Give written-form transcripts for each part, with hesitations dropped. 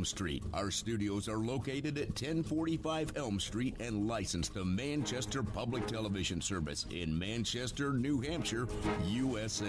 Street. Our studios are located at 1045 Elm Street and licensed to Manchester Public Television Service in Manchester, New Hampshire, USA.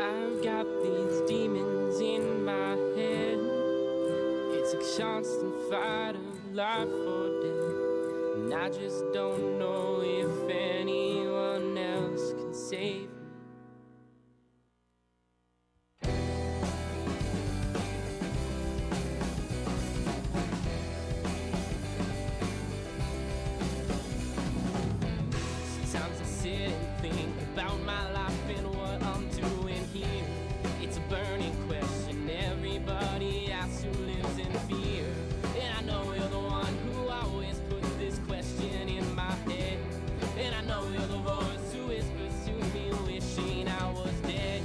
I've got these demons in my head. It's a constant fight of life or death, and I just don't know if anyone else can save me. Sometimes I sit and think about my life and what I'm doing here. It's a burning question everybody asks who lives in fear. And I know you're the one who always puts this question in my head. And I know you're the voice who whispers to me wishing I was dead.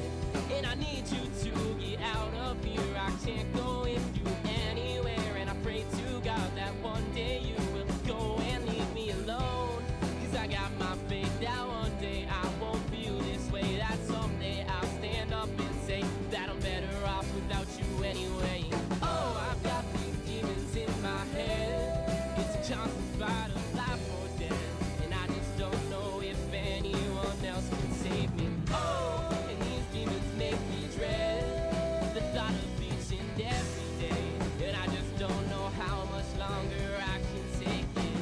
And I need you to get out of here. I can't go with you anywhere. And I pray to God that one day you will go and leave me alone. 'Cause I got my faith that one day I won't feel this way. That someday I'll stand up and say that I'm better off without you anyway. Oh, I've got these demons in my head. It's a constant fight of life or death, and I just don't know if anyone else can save me. Oh, and these demons make me dread the thought of each and every day, and I just don't know how much longer I can take it.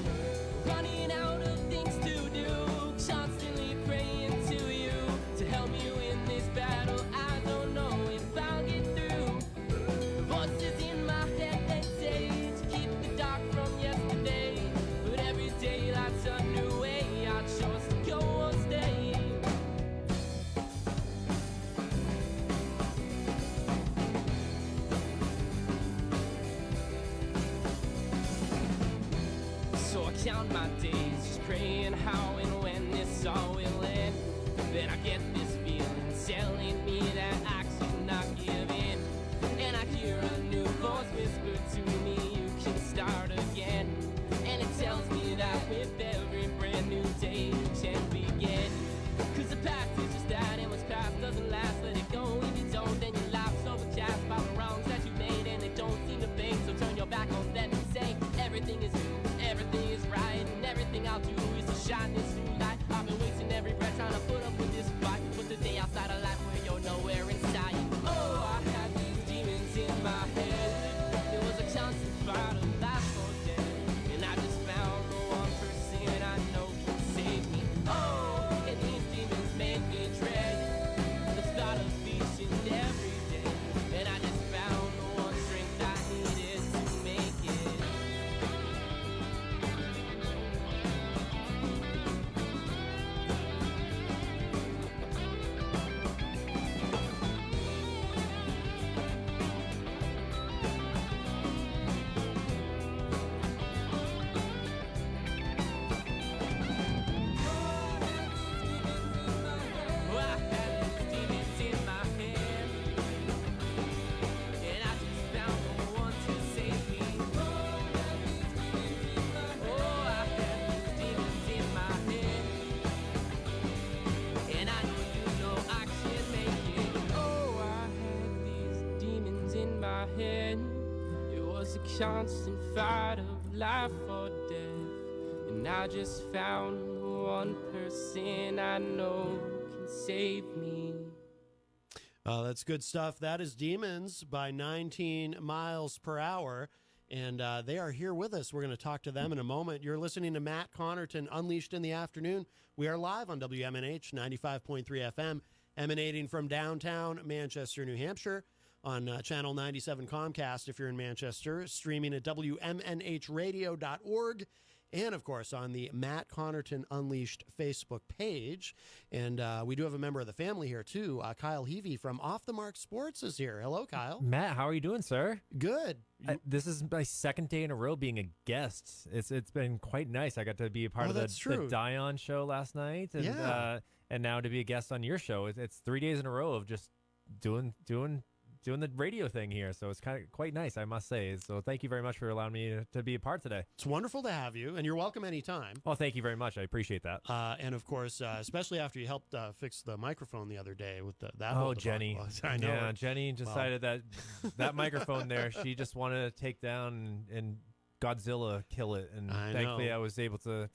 Running out of things to do, constantly praying to you to help me win this battle. I don't know if I'll get through. Voices in my head, they say to keep the dark from yesterday, but every day lights a new way. I chose to go on stay. So I count my days, just praying how and when this all will end. Then I get this feeling telling me that I should not give in. And I hear a new voice whisper to me, you can start again. And it tells me that with every brand new day you can begin. 'Cause the past is just that, and what's past doesn't last. Let it go. If you don't, then your life's overcast by the wrongs that you made, and they don't seem to fade. So turn your back on them and say everything is new, everything is right, and everything I'll do is to shine this new light. I've been wasting every breath trying to put up with this fight. Put the day outside of life where you're nowhere inside. Oh, I had these demons in my head. It was a constant fight of life or death, and I just found the one person I know can save me. Oh, and these demons make me dread the thought of each and every day, and I just found the one strength I needed to make it. Oh, I had these demons in my head, and I just found the one to save me. Oh, I had these demons in my head, and I know I can make it. Oh, I had these demons in my head. It was a constant fight of life or death, and I just found the one person I know can save me. That's good stuff. That is Demons by 19 Miles Per Hour. And they are here with us. We're going to talk to them in a moment. You're listening to Matt Connarton, Unleashed in the Afternoon. We are live on WMNH 95.3 FM, emanating from downtown Manchester, New Hampshire, on Channel 97 Comcast if you're in Manchester, streaming at WMNHradio.org. and, of course, on the Matt Connarton Unleashed Facebook page. And we do have a member of the family here, too. Kyle Heavey from Off the Mark Sports is here. Hello, Kyle. Matt, how are you doing, sir? Good. This is my second day in a row being a guest. It's been quite nice. I got to be a part of the Dion show last night, and now to be a guest on your show. It's 3 days in a row of just doing the radio thing here. So it's quite nice, I must say. So thank you very much for allowing me to be a part today. It's wonderful to have you, and you're welcome anytime. Well, thank you very much. I appreciate that. And of course, especially after you helped fix the microphone the other day with that. Oh, Jenny! I know. Yeah, Jenny decided that microphone there. She just wanted to take down and Godzilla kill it, and thankfully I was able to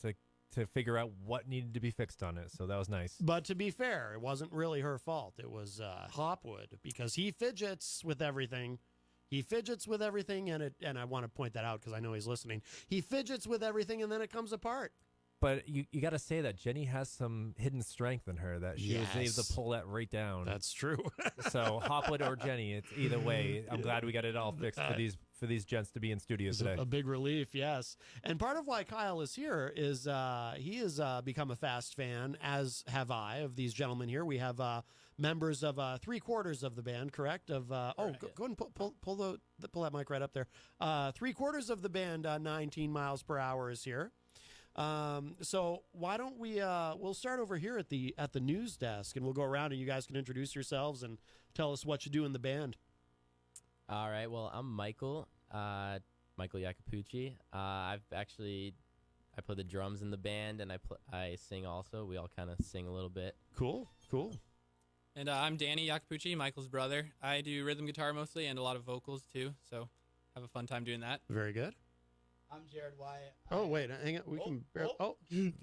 figure out what needed to be fixed on it. So that was nice. But to be fair, it wasn't really her fault. It was Hopwood, because he fidgets with everything. And I want to point that out because I know he's listening. He fidgets with everything, and then it comes apart. But you got to say that Jenny has some hidden strength in her that she was able to pull that right down. That's true. So Hopwood or Jenny, it's either way. I'm glad we got it all fixed for these gents to be in studio today. A big relief, yes. And part of why Kyle is here is he has become a fast fan, as have I, of these gentlemen here. We have members of 3/4 of the band, correct? Go ahead and pull that mic right up there. 3/4 of the band, 19 miles per hour, is here. So why don't we'll start over here at the news desk, and we'll go around and you guys can introduce yourselves and tell us what you do in the band. All right. Well, I'm Michael Jacopucci. I play the drums in the band, and I sing also. We all kind of sing a little bit. Cool. And I'm Danny Jacopucci, Michael's brother. I do rhythm guitar mostly and a lot of vocals too, so have a fun time doing that. Very good. I'm Jared Wyatt. Oh, wait, hang on.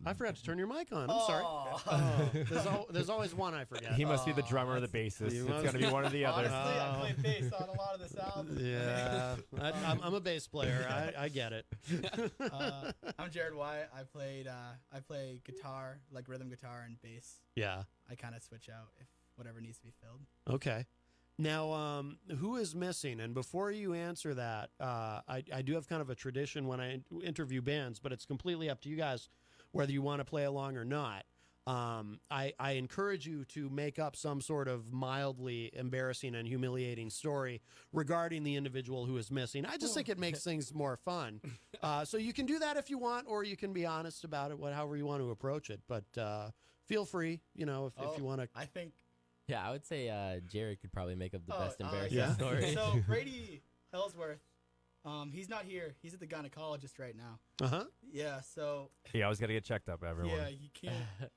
I forgot to turn your mic on. I'm sorry. There's always one I forget. He must be the drummer or the bassist. It's going to be one or the other. Honestly, I play bass on a lot of this album. Yeah, I'm a bass player. I get it. I'm Jared Wyatt. I play guitar, like rhythm guitar and bass. Yeah. I kind of switch out if whatever needs to be filled. Okay. Now, who is missing? And before you answer that, I do have kind of a tradition when I interview bands, but it's completely up to you guys whether you want to play along or not. I encourage you to make up some sort of mildly embarrassing and humiliating story regarding the individual who is missing. I just think it makes things more fun. So you can do that if you want, or you can be honest about it, however you want to approach it. But feel free, if you want to. I think. Yeah, I would say Jared could probably make up the best embarrassing yeah. story. So Brady Ellsworth, he's not here. He's at the gynecologist right now. Uh-huh. Yeah, so. You always got to get checked up, everyone. Yeah, you can't.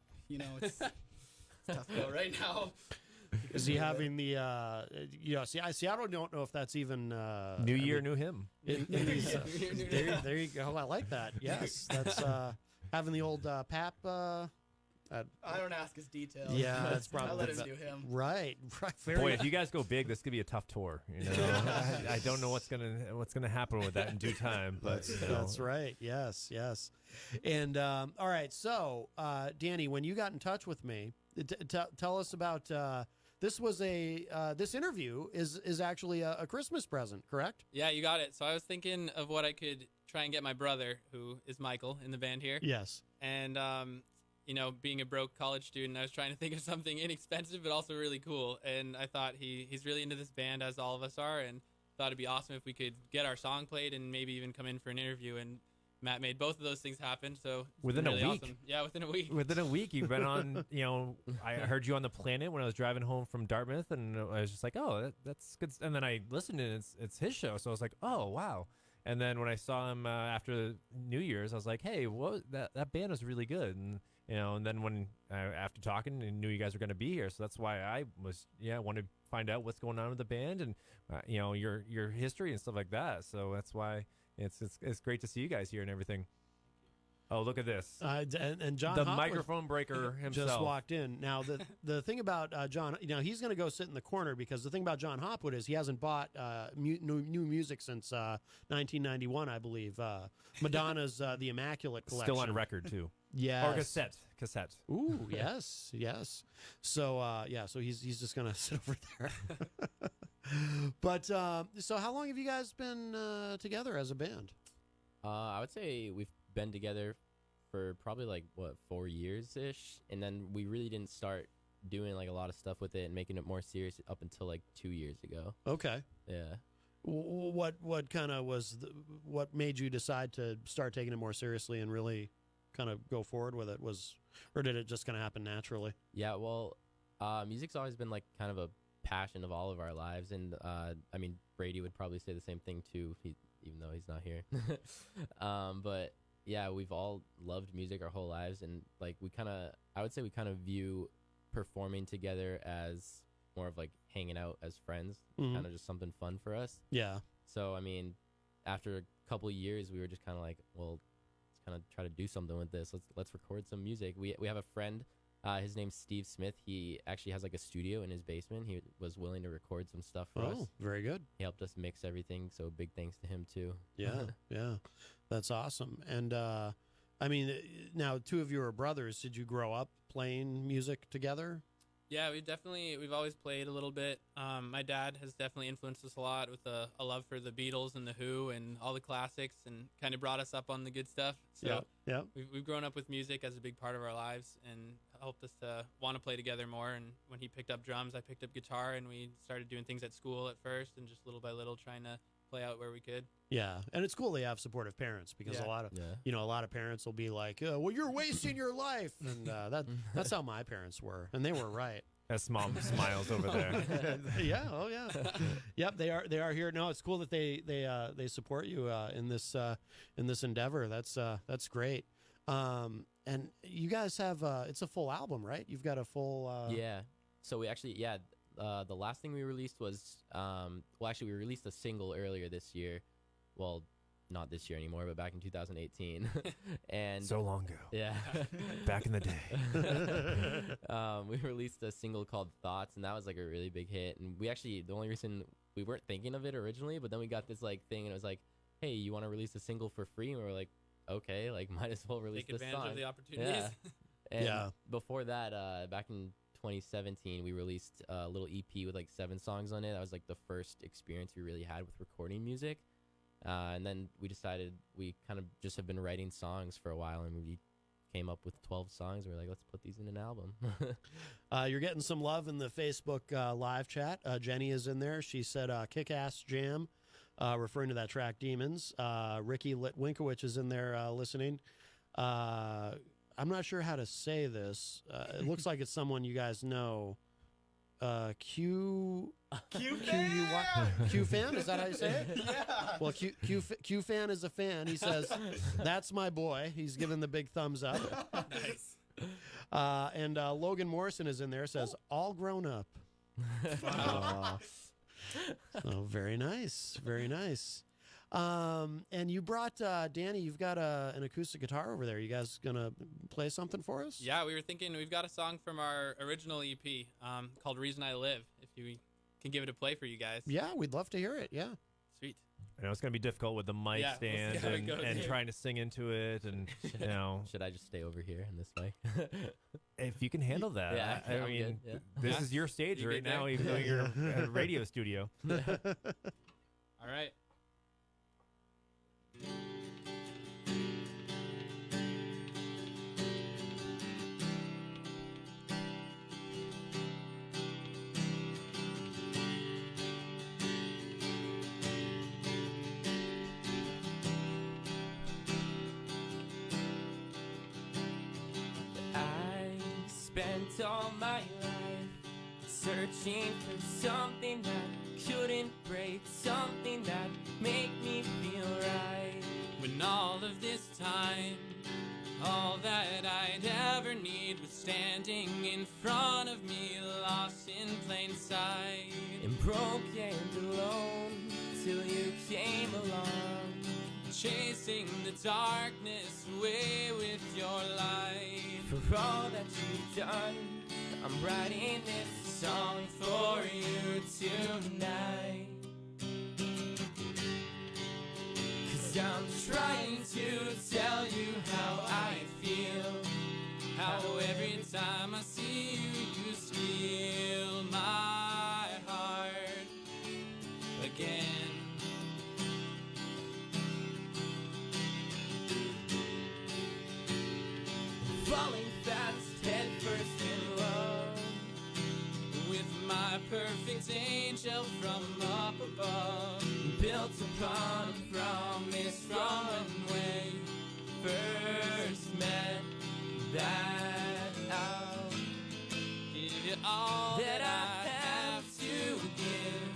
It's tough go right now. Is he having the? See, I don't know if that's even New year, new him. In these, there you go. I like that. Yes, that's having the old pap. I don't ask his details. Yeah, that's probably. I let him do him. Right. Boy, if you guys go big, this could be a tough tour. I don't know what's gonna happen with that in due time, but that's right. Yes. And all right. So, Danny, when you got in touch with me, tell us about this. Was this interview is actually a Christmas present, correct? Yeah, you got it. So I was thinking of what I could try and get my brother, who is Michael, in the band here. Yes. And being a broke college student, I was trying to think of something inexpensive but also really cool. And I thought he's really into this band, as all of us are, and thought it'd be awesome if we could get our song played and maybe even come in for an interview. And Matt made both of those things happen. So within really a week, awesome. Yeah, within a week. Within a week, you've been on. I heard you on the Planet when I was driving home from Dartmouth, and I was just like, oh, that's good. And then I listened, and it's his show, so I was like, oh wow. And then when I saw him after New Year's, I was like, hey, that band was really good. And then when after talking, I knew you guys were going to be here, so that's why I wanted to find out what's going on with the band and your history and stuff like that. So that's why it's great to see you guys here and everything. Oh, look at this! And John, the Hopwood microphone breaker himself, just walked in. Now the thing about John, he's going to go sit in the corner because the thing about John Hopwood is he hasn't bought new music since 1991, I believe. Madonna's "The Immaculate" collection, still on record too. Yeah, or cassette. Ooh, yes. So so he's just going to sit over there. But so how long have you guys been together as a band? I would say we've been together for probably like 4 years ish, and then we really didn't start doing like a lot of stuff with it and making it more serious up until like 2 years ago. Okay. Yeah. What kind of what made you decide to start taking it more seriously and really kind of go forward with it? Or did it just kind of happen naturally? Yeah, well, music's always been like kind of a passion of all of our lives, and I mean, Brady would probably say the same thing too, even though he's not here. But yeah, we've all loved music our whole lives, and like I would say we kind of view performing together as more of like hanging out as friends, kind of just something fun for us. Yeah. So I mean, after a couple of years, we were just kind of like, well, let's kind of try to do something with this. Let's record some music. We have a friend. His name's Steve Smith. He actually has like a studio in his basement. He was willing to record some stuff for us. Oh, very good. He helped us mix everything, so big thanks to him too. Yeah, yeah, that's awesome. And I mean, now 2 of you are brothers. Did you grow up playing music together? Yeah, we've always played a little bit. My dad has definitely influenced us a lot with a love for the Beatles and the Who and all the classics, and kind of brought us up on the good stuff. So yeah. we've grown up with music as a big part of our lives, and helped us to want to play together more. And when he picked up drums, I picked up guitar, and we started doing things at school at first, and just little by little trying to play out where we could. Yeah, and it's cool they have supportive parents, because a lot of parents will be like, well, you're wasting your life, and that's how my parents were, and they were right. That's mom smiles over there. Yeah, oh yeah, yep. They are here. No, it's cool that they support you in this endeavor. That's great. And you guys have it's a full album, right? You've got a full. Yeah. So we actually the last thing we released was we released a single earlier this year. Well, not this year anymore, but back in 2018. And so long ago. Yeah. Back in the day. We released a single called Thoughts, and that was like a really big hit. And the only reason we weren't thinking of it originally, but then we got this like thing, and it was like, hey, you want to release a single for free? And we were like, okay, like might as well release this song. Take advantage of the opportunities. Yeah. And before that, back in 2017, we released a little EP with like 7 songs on it. That was like the first experience we really had with recording music. And then we decided we kind of just have been writing songs for a while, and we came up with 12 songs. We were like, let's put these in an album. You're getting some love in the Facebook live chat. Jenny is in there. She said, kick-ass jam, referring to that track, Demons. Ricky Litwinkowicz is in there listening. I'm not sure how to say this. It looks like it's someone you guys know. Q fan, is that how you say it? Yeah. Well, Q fan is a fan. He says, "That's my boy." He's giving the big thumbs up. Nice. And Logan Morrison is in there. Says, "All grown up." Oh, very nice, very nice. And you brought Danny. You've got an acoustic guitar over there. You guys gonna play something for us? Yeah, we were thinking we've got a song from our original EP called "Reason I Live." If you can give it a play for you guys. Yeah, we'd love to hear it. Yeah. Sweet. I know it's going to be difficult with the mic Yeah, we'll see stand how it goes and here. trying to sing into it, and you know, Should I just stay over here in this mic? if you can handle that. Yeah, I I'm mean, good, yeah. this Yeah. is your stage You right good there? now, even though you're at a radio studio. All right. I spent all my life searching for something that couldn't break, something that make me feel right. When all of this time, all that I'd ever need was standing in front of me, lost in plain sight. And broke and alone till you came along. Chasing the darkness away with your light. For all that you've done, I'm writing this song for you tonight. 'Cause I'm trying to tell you how I feel. How every time I see you, you steal my heart again. falling fast, head first in love with my perfect angel from up above, built upon a promise from when we first met. That I'll give you all that I have to give,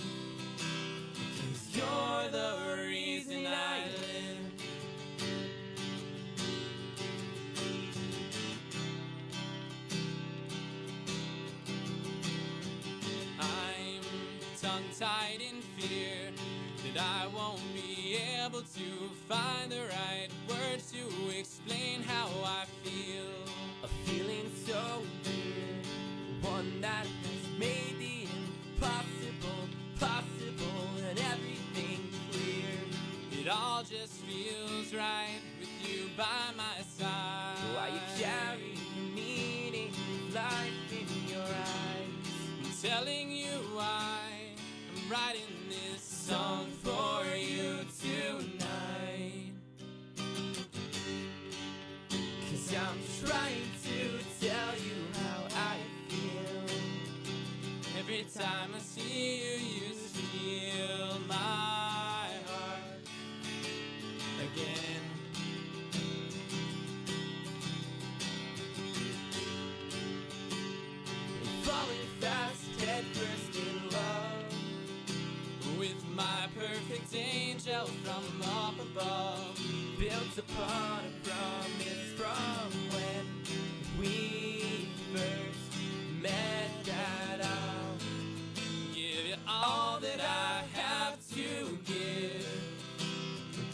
'cause you're the reason I live. I'm tongue-tied in fear that I won't be able to find the right words to explain how I feel. A feeling so weird, one that has made the impossible possible and everything clear. It all just feels right with you by my side. Why you carry the meaning of life in your eyes. I'm telling you why I'm writing this song for you tonight. 'Cause I'm trying to tell you how I feel. Every time I see you, you steal my heart again. Falling fast, head first in love with my perfect angel from up above, built upon a promise from when we first met. That I'll give you all that I have to give,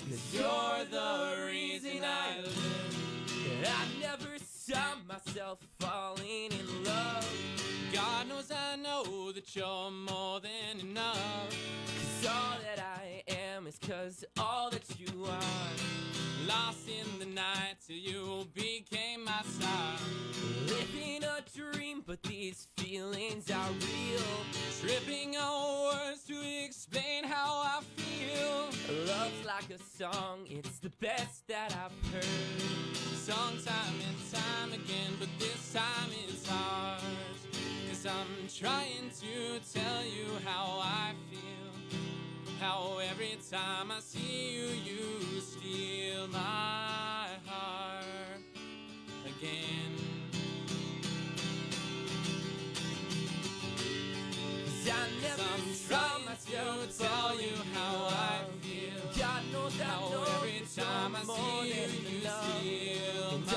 'cause you're the reason I live. I never saw myself falling in love. God knows I know that you're more than enough. 'Cause all that I am is 'cause all that you are. Lost in the night till you became my star. Living a dream, but these feelings are real. Tripping on words to explain how I feel. Love's like a song, it's the best that I've heard. Sung time and time again, but this time it's ours. 'Cause I'm trying to tell you how I feel. How every time I see you, you steal my heart again. 'Cause I never saw myself to tell you how I feel. God knows how every time I see you, you steal my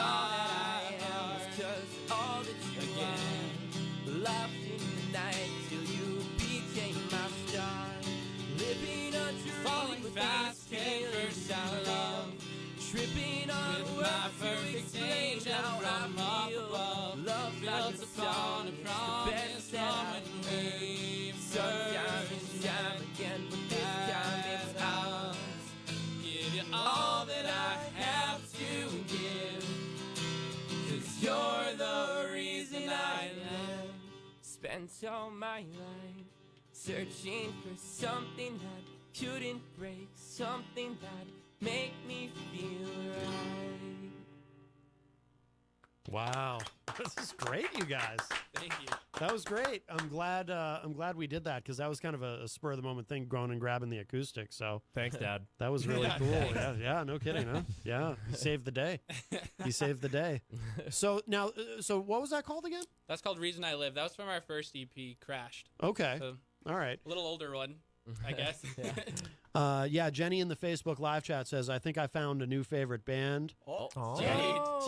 heart. 'Cause all that you again. Lost in the night till you became my star. Living a dream, falling fast, head first out of love. Tripping on with my perfect angel from up above. Love built upon a promise from when we first met. Again, but this time it's ours. Give you all that I have to give, 'cause you're the reason I live. Spent all my life searching for something that couldn't break, something that make me feel right. Wow, this is great, you guys. Thank you. That was great. I'm glad we did that because that was kind of a spur of the moment thing, going and grabbing the acoustic. So Thanks, Dad. that was really cool. Yeah, no kidding, huh? Yeah, he saved the day. He saved the day. So now, so what was that called again? That's called Reason I Live. That was from our first EP, Crashed. Okay, So all right. a little older one, I guess. Yeah, Jenny in the Facebook live chat says, I think I found a new favorite band. Oh.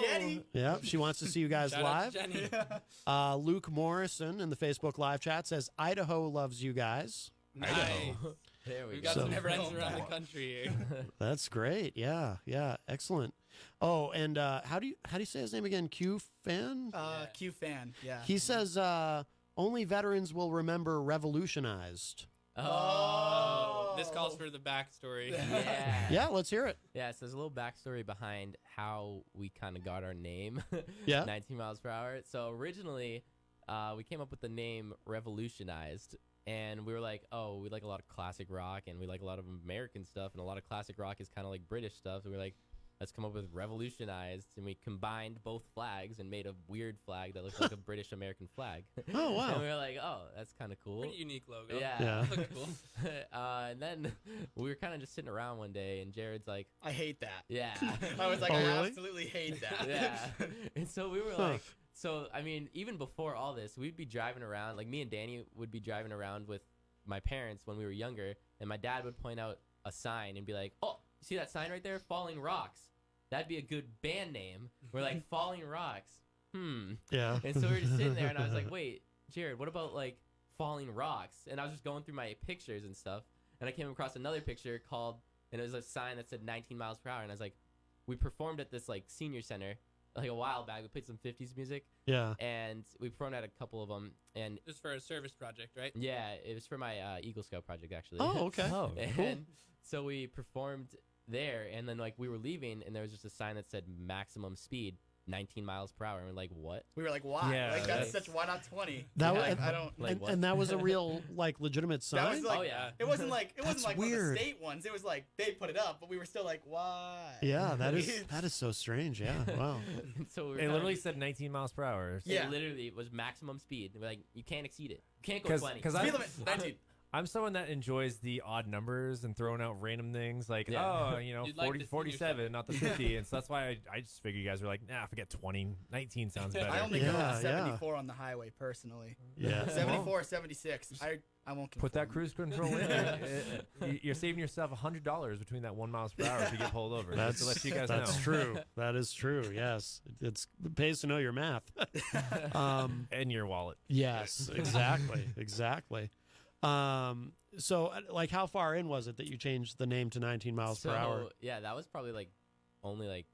Jenny. Yeah, she wants to see you guys Shout out live. to Jenny. Luke Morrison in the Facebook live chat says, Idaho loves you guys. Nice. There we We've go. got So- some friends around the country here. That's great. Yeah, excellent. Oh, and how do you say his name again? Q Fan? Q fan. Yeah. He says only veterans will remember Revolutionized. Oh. This calls for the backstory. Yeah. Yeah, let's hear it. Yeah, so there's a little backstory behind how we kind of got our name, Yeah. 19 miles per hour. So originally, we came up with the name Revolutionized, and we were like, oh, we like a lot of classic rock, and we like a lot of American stuff, and a lot of classic rock is kind of like British stuff. So we're like, let's come up with revolutionized, and we combined both flags and made a weird flag that looked like a British American flag. Oh, wow. And we were like, oh, that's kind of cool. Pretty unique logo. Yeah. Yeah. Looks cool. And then we were kind of just sitting around one day, and Jared's like, I hate that. yeah. I was like, Oh, I really? absolutely hate that. Yeah. And so we were Huh. like, so, I mean, even before all this, we'd be driving around, like me and Danny would be driving around with my parents when we were younger, and my dad would point out a sign and be like, oh, you see that sign right there? Falling Rocks. That'd be a good band name. We're like, Falling Rocks. Yeah. And so we were just sitting there, and I was like, wait, Jared, what about, like, Falling Rocks? And I was just going through my pictures and stuff, and I came across another picture called, and it was a sign that said 19 miles per hour, and I was like, we performed at this, like, senior center, like, a while back. We played some 50s music, Yeah. and we performed at a couple of them, and Just for a service project, right? yeah, it was for my Eagle Scout project, actually. Oh, okay. Oh, And cool. so we performed there, and then, like, we were leaving, and there was just a sign that said maximum speed 19 miles per hour, and we're like, what? We were like, why? Yeah, like that's right. such. Why not 20? That Yeah, was- like, I don't. Like, what? And that was a real, like, legitimate sign? That was like. Oh, yeah. It wasn't like That's one of weird. the state ones. It was like they put it up, but we were still like, why? Yeah, that is so strange. Yeah, wow. So we were It kinda- literally said 19 miles per hour. Yeah. It literally was maximum speed. We're like, you can't exceed it. You can't go 'Cause- 20. 'cause Speed I- limit 19. I'm someone that enjoys the odd numbers and throwing out random things like, Yeah. oh, you know, You'd like 40, to see 47, not the 50. And so that's why I just figure you guys were like, nah, forget 20. 19 sounds better. I only Yeah, go yeah. 74 on the highway personally. Yeah. 74, 76. I won't Put that conform. cruise control in. You're saving yourself $100 between that 1 miles per hour if you get pulled over. Just to let you guys That's know. true. That is true. Yes, it pays to know your math. And your wallet. Yes, exactly, exactly. So, like, how far in was it that you changed the name to 19 miles per hour? Yeah, that was probably like only like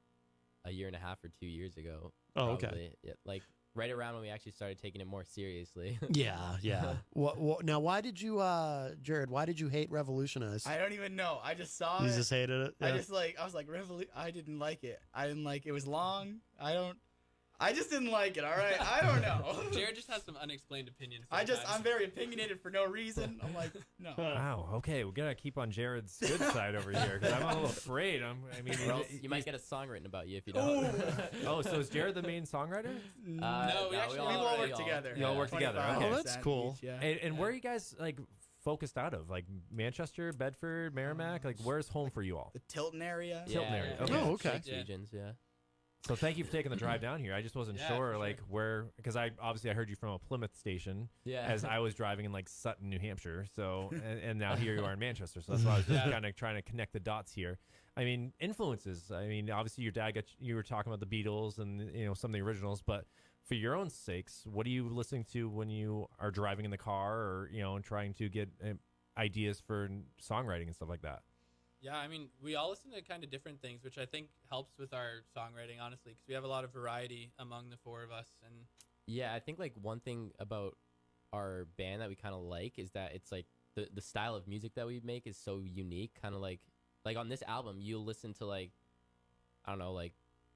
a year and a half or 2 years ago. Oh, okay. probably. Yeah, like right around when we actually started taking it more seriously. Yeah, yeah. Now, why did you, Jared? Why did you hate Revolutionize? I don't even know. I just saw You it. just hated it. I Yeah. was like, I didn't like it. I didn't like it was long. I just didn't like it. All right. I don't know. Jared just has some unexplained opinions. I'm sometimes. very opinionated for no reason. I'm like, no. Wow. Okay, we're gonna keep on Jared's good side over here because I'm a little afraid. I mean, Or else you might get a song written about you if you don't. Oh, so is Jared the main songwriter? No, we actually- We all work together. You all work together, 25% okay. Oh, that's cool. each, yeah. And where are you guys like focused out of? Like Manchester, Bedford, Merrimack? Like where's home for you all? The Tilton area. Yeah, Tilton area. yeah, Okay. Oh, okay. Lakes Yeah. regions, yeah. So thank you for taking the drive down here. I just wasn't Yeah, sure for like where because I heard you from a Plymouth station Yeah. as I was driving in like Sutton, New Hampshire. So and now here you are in Manchester. So that's why I was just Yeah. kind of trying to connect the dots here. I mean, influences. I mean, obviously your dad you were talking about the Beatles and some of the originals, but for your own sakes, what are you listening to when you are driving in the car or trying to get ideas for songwriting and stuff like that? Yeah, I mean, we all listen to kind of different things, which I think helps with our songwriting, honestly, because we have a lot of variety among the four of us. And Yeah, I think like one thing about our band that we kind of like is that it's like the style of music that we make is so unique. Kind of like on this album, you'll listen to like I don't know, like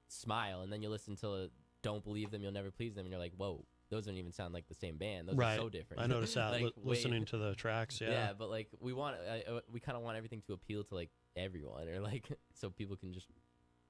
Smile, and then you listen to Don't Believe Them, You'll Never Please Them, and you're like, whoa, those don't even sound like the same band. Those Right. are so different. I noticed that Like, listening wait. to the tracks. Yeah, Yeah. but like we kind of want everything to appeal to like everyone, or like so people can just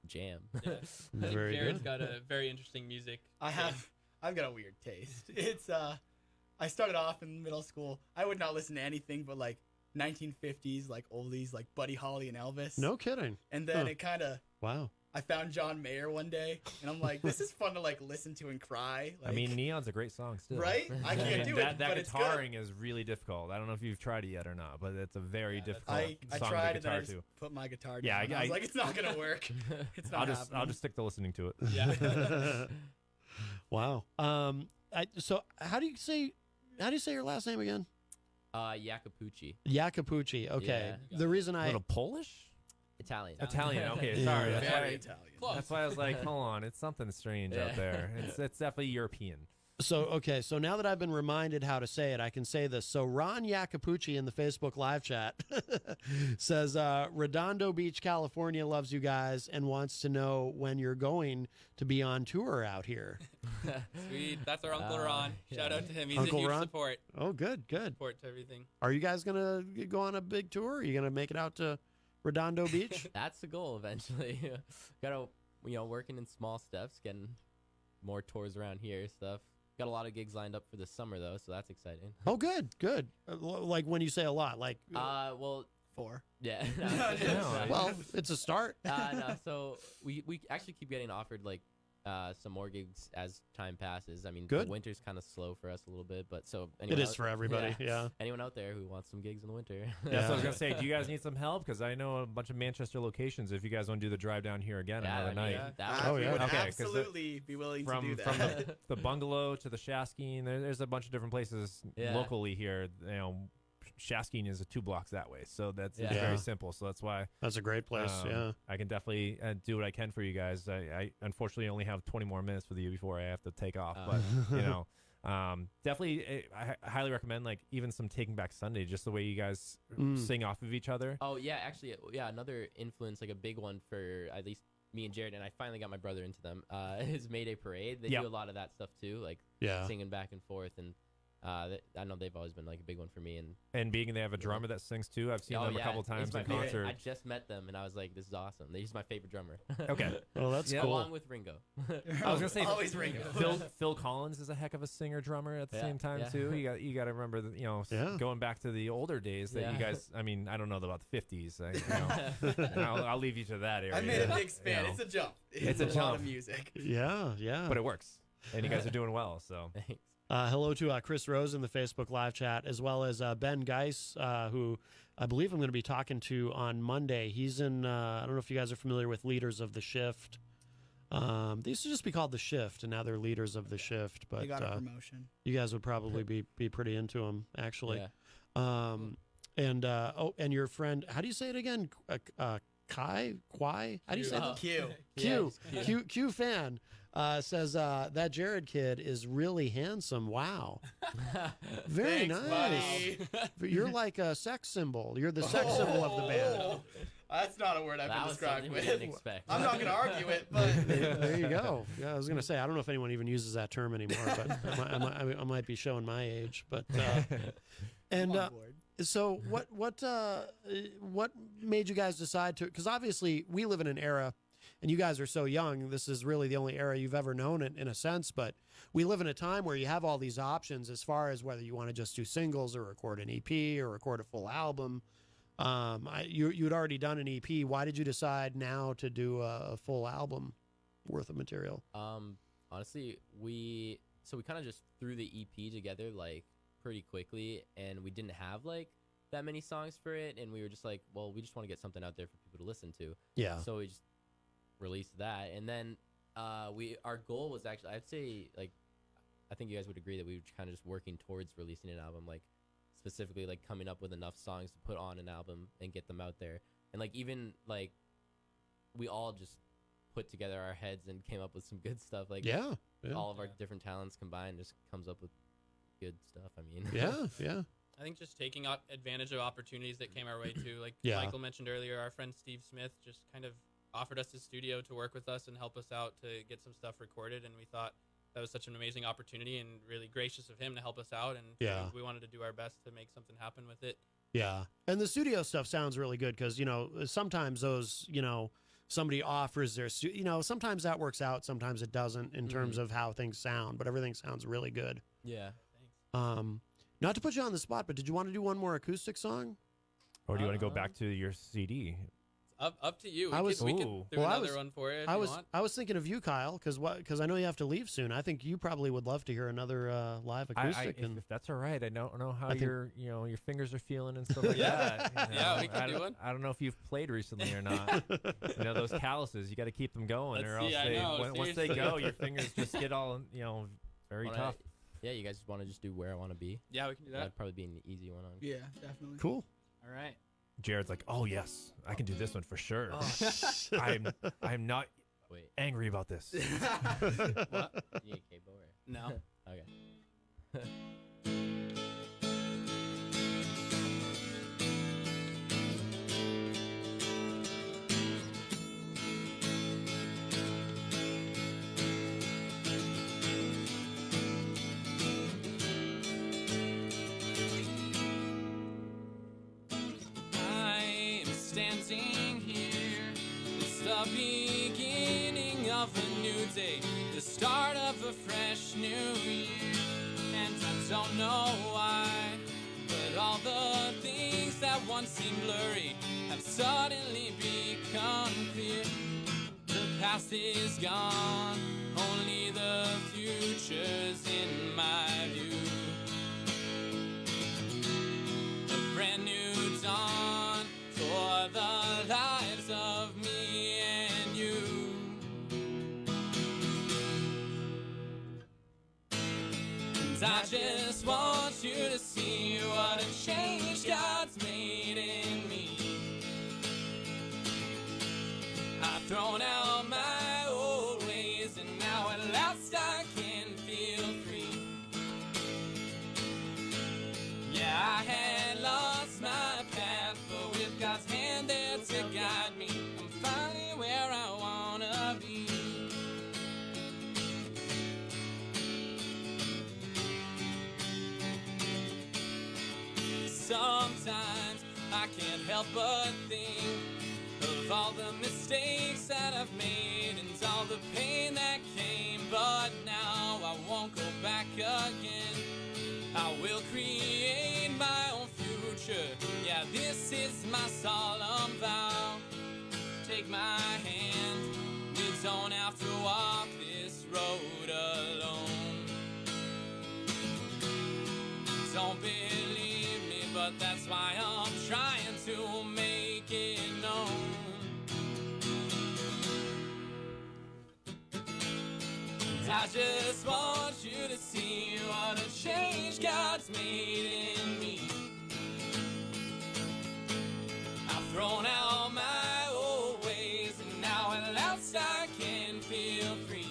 jam. yeah, I think Very Jared's good. got a very interesting music. I've got a weird taste. It's I started off in middle school. I would not listen to anything but like 1950s, like oldies, like Buddy Holly and Elvis. No kidding. And then Huh. it kind of Wow. I found John Mayer one day, and I'm like, this is fun to like listen to and cry. Like, I mean, Neon's a great song still. right? I can't And do that it, but it's good. guitaring is really difficult. I don't know if you've tried it yet or not, but it's a very difficult I song tried to and then I guitar just to. put my guitar Yeah, down. I was like, it's not gonna work. It's not I'll happening. just stick to listening to it. Yeah. Wow. So how do you say your last name again? Jacopucci, Jacopucci. Okay. Yeah. The reason A I little Polish? Italian. Italian. Okay, Yeah. sorry. That's Very why, Italian. Close. that's why I was like, hold on, it's something strange out Yeah. there. It's definitely European. So now that I've been reminded how to say it, I can say this. So Ron Jacopucci in the Facebook live chat says Redondo Beach, California loves you guys and wants to know when you're going to be on tour out here. Sweet. That's our Uncle Ron. Shout yeah. out to him. He's Uncle a huge Ron? support. Oh, good. Support to everything. Are you guys gonna go on a big tour? Are you gonna make it out to Redondo Beach? That's the goal eventually. Gotta, working in small steps, getting more tours around here, stuff. Got a lot of gigs lined up for this summer though, so that's exciting. Oh, good. Like when you say a lot, like well, 4. yeah. well, it's a start. No, so we actually keep getting offered like some more gigs as time passes. I mean, Good. the winter's kind of slow for us a little bit, but so It is for everybody. Yeah. Anyone out there who wants some gigs in the winter? That's what I was gonna say. Do you guys need some help? Because I know a bunch of Manchester locations. If you guys want to do the drive down here again another night, That Oh, We yeah. would Okay, 'cause absolutely be willing to from do that. the bungalow to the Shaskeen, there's a bunch of different places locally here. Shaskeen is 2 blocks that way, so that's it's Yeah. very simple. So that's why That's a great place. Yeah. I can definitely do what I can for you guys. I unfortunately only have 20 more minutes with you before I have to take off, but definitely I highly recommend like even some Taking Back Sunday, just the way you guys sing off of each other. Oh yeah, actually, another influence, like a big one for at least me and Jared, and I finally got my brother into them. Is Mayday Parade. They do a lot of that stuff too, like singing back and forth, and I know they've always been like a big one for me. And being they have a drummer that sings too. I've seen them a couple times in concert. I just met them, and I was like, this is awesome. He's my favorite drummer. Okay. Well, that's cool. Along with Ringo. I was gonna say Always Ringo. Phil Collins is a heck of a singer drummer at the same time too. You got to remember that going back to the older days that you guys. I mean, I don't know about the 50s. I'll leave you to that area. I made a big span. It's a jump. It's a lot jump. of music. Yeah. But it works, and you guys are doing well. So. Thanks. Hello to Chris Rose in the Facebook live chat, as well as Ben Geis, who I believe I'm going to be talking to on Monday. He's in, I don't know if you guys are familiar with Leaders of the Shift. They used to just be called The Shift, and now they're Leaders of the Shift. But You got a promotion. you guys would probably be pretty into them, actually. Yeah. And your friend, how do you say it again? Kwai? How do you say that? Q fan. Says that Jared kid is really handsome. Wow. Very Thanks, nice. buddy. You're like a sex symbol. You're the sex symbol of the band. That's not a word I've That been was described something we with. didn't expect. I'm not going to argue it, but There you go. Yeah, I was going to say, I don't know if anyone even uses that term anymore, but I might be showing my age. But I'm on board. so what made you guys decide to? Because obviously we live in an era. And you guys are so young, this is really the only era you've ever known it in a sense, but we live in a time where you have all these options as far as whether you want to just do singles or record an EP or record a full album. You'd already done an EP. Why did you decide now to do a full album worth of material? Honestly, we kind of just threw the EP together like pretty quickly, and we didn't have like that many songs for it, and we were just like, well, we just want to get something out there for people to listen to. Yeah. So we just released that, and then our goal was actually, I'd say, like, I think you guys would agree that we were kind of just working towards releasing an album, like specifically like coming up with enough songs to put on an album and get them out there. And like even like we all just put together our heads and came up with some good stuff. Like all of our different talents combined just comes up with good stuff. I mean, yeah. I think just taking advantage of opportunities that came our way too. Like Yeah. Michael mentioned earlier, our friend Steve Smith just kind of offered us his studio to work with us and help us out to get some stuff recorded, and we thought that was such an amazing opportunity and really gracious of him to help us out, and we wanted to do our best to make something happen with it. Yeah. And the studio stuff sounds really good because, sometimes those, somebody offers their, sometimes that works out, sometimes it doesn't in terms of how things sound, but everything sounds really good. Yeah. Thanks. Not to put you on the spot, but did you want to do one more acoustic song? Or do you want to go back to your CD? Up to you. I was- we could Ooh. do another one for you if you want. I was thinking of you, Kyle, because I know you have to leave soon. I think you probably would love to hear another live acoustic. If that's all right, I don't know how I think- your fingers are feeling and stuff like that. Yeah, we can do one. I don't know if you've played recently or not. Those calluses, you got to keep them going, Let's or else see, I know, once they seriously. go, your fingers just get all very tough. Yeah, you guys want to just do Where I Want to Be? Yeah, we can do that. That'd probably be an easy one on. Yeah, definitely. Cool. All right. Jared's like, oh yes, I can do this one for sure. Oh. I'm not Wait, angry about this. What? you need a cable or? No. Okay. I'm standing start of a fresh new year, and I don't know why, but all the things that once seemed blurry have suddenly become clear. The past is gone, only the future's in my view. A brand new dawn for the lives of me and you. And I just want you to see what a change God's made in me. I've thrown out my old ways, and now at last I can feel free. Yeah, I had lost my path, but with God's hand there to guide me, I'm finally where I wanna be. Sometimes I can't help but think of all the mistakes that I've made and all the pain that came, but now I won't go back again. I will create my own future. Yeah, this is my solemn vow. Take my hand, we don't have to walk this road alone. Don't believe me, but that's why I'm trying to make it known. I just want you to see what a change God's made in me. I've thrown out my old ways, and now at last I can feel free.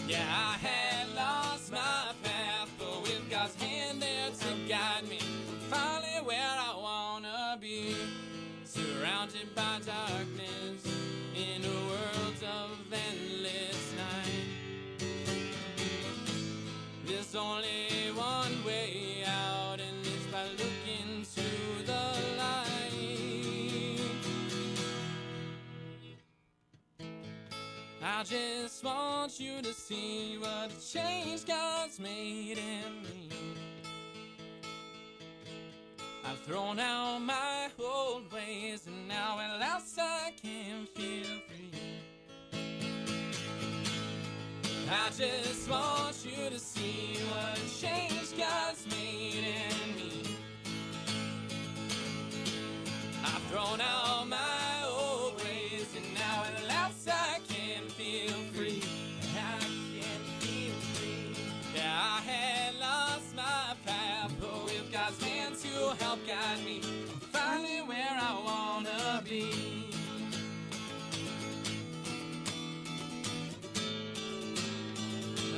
Yeah, I had lost my path, but with God's hand there to guide me, I'm finally where I wanna be. Surrounded by darkness in a world of endless night. There's only one way out, and it's by looking to the light. I just want you to see what a change God's made in me. I've thrown out my old ways, and now at last I can feel free. I just want you to see what a change God's made in me. I've thrown out my old ways, and now at last I can feel free. I can feel free. Yeah, I had lost my path, but with God's hand to help guide me, I'm finally where I wanna be.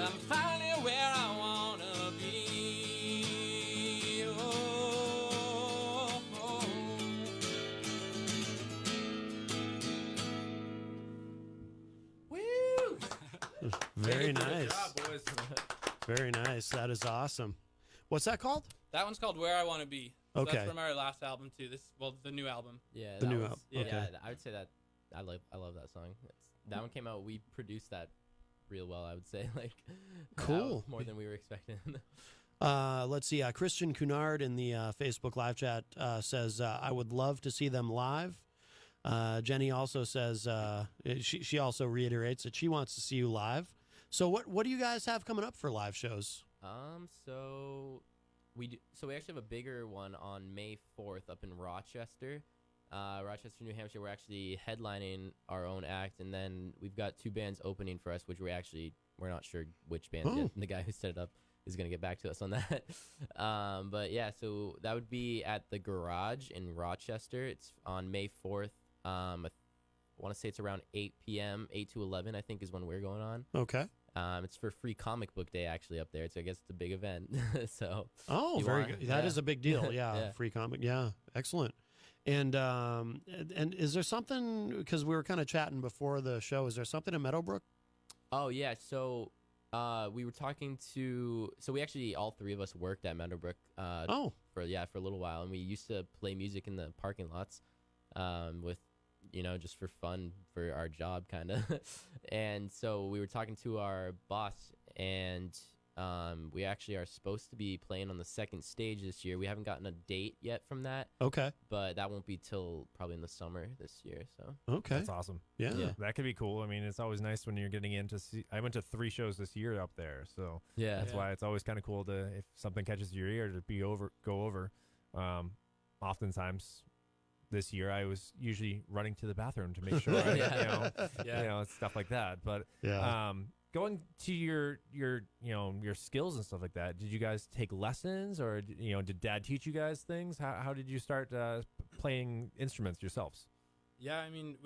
I'm finally where I wanna be. Oh, oh. Woo! Very nice. Good job, boys. Very nice. That is awesome. What's that called? That one's called Where I Want to Be. So Okay. That's from our last album too. The new album. Yeah, The that new was- album. Yeah, Okay. I would say that I love that song. That one came out. We produced that real well, I would say. Like, Cool. more than we were expecting. Let's see. Christian Cunard in the Facebook live chat says, I would love to see them live. Jenny also says, she also reiterates that she wants to see you live. So what do you guys have coming up for live shows? So we actually have a bigger one on May 4th up in Rochester, New Hampshire. We're actually headlining our own act, and then we've got two bands opening for us, which we're not sure which band yet. And the guy who set it up is going to get back to us on that. But yeah, so that would be at the Garage in Rochester. It's on May 4th. I want to say it's around 8 p.m., 8 to 11, I think is when we're going on. Okay. It's for Free Comic Book Day actually up there, so I guess it's a big event. So Oh, you very want- good. That yeah. is a big deal. Yeah, Yeah. Free comic. Yeah, excellent. And is there something, because we were kind of chatting before the show, is there something in Meadowbrook? Oh yeah, so we were talking to, so we actually all three of us worked at Meadowbrook for a little while, and we used to play music in the parking lots with just for fun for our job kind of. And so we were talking to our boss, and we actually are supposed to be playing on the second stage this year. We haven't gotten a date yet from that, Okay. but that won't be till probably in the summer this year. So Okay. That's awesome. Yeah. Yeah. That could be cool. I mean, it's always nice when you're getting in to see. I went to 3 shows this year up there, so yeah, that's why it's always kind of cool to, if something catches your ear, to go over. Oftentimes this year I was usually running to the bathroom to make sure, Yeah. stuff like that. But Yeah. going to your skills and stuff like that, did you guys take lessons, or did Dad teach you guys things? How did you start playing instruments yourselves? Yeah, I mean,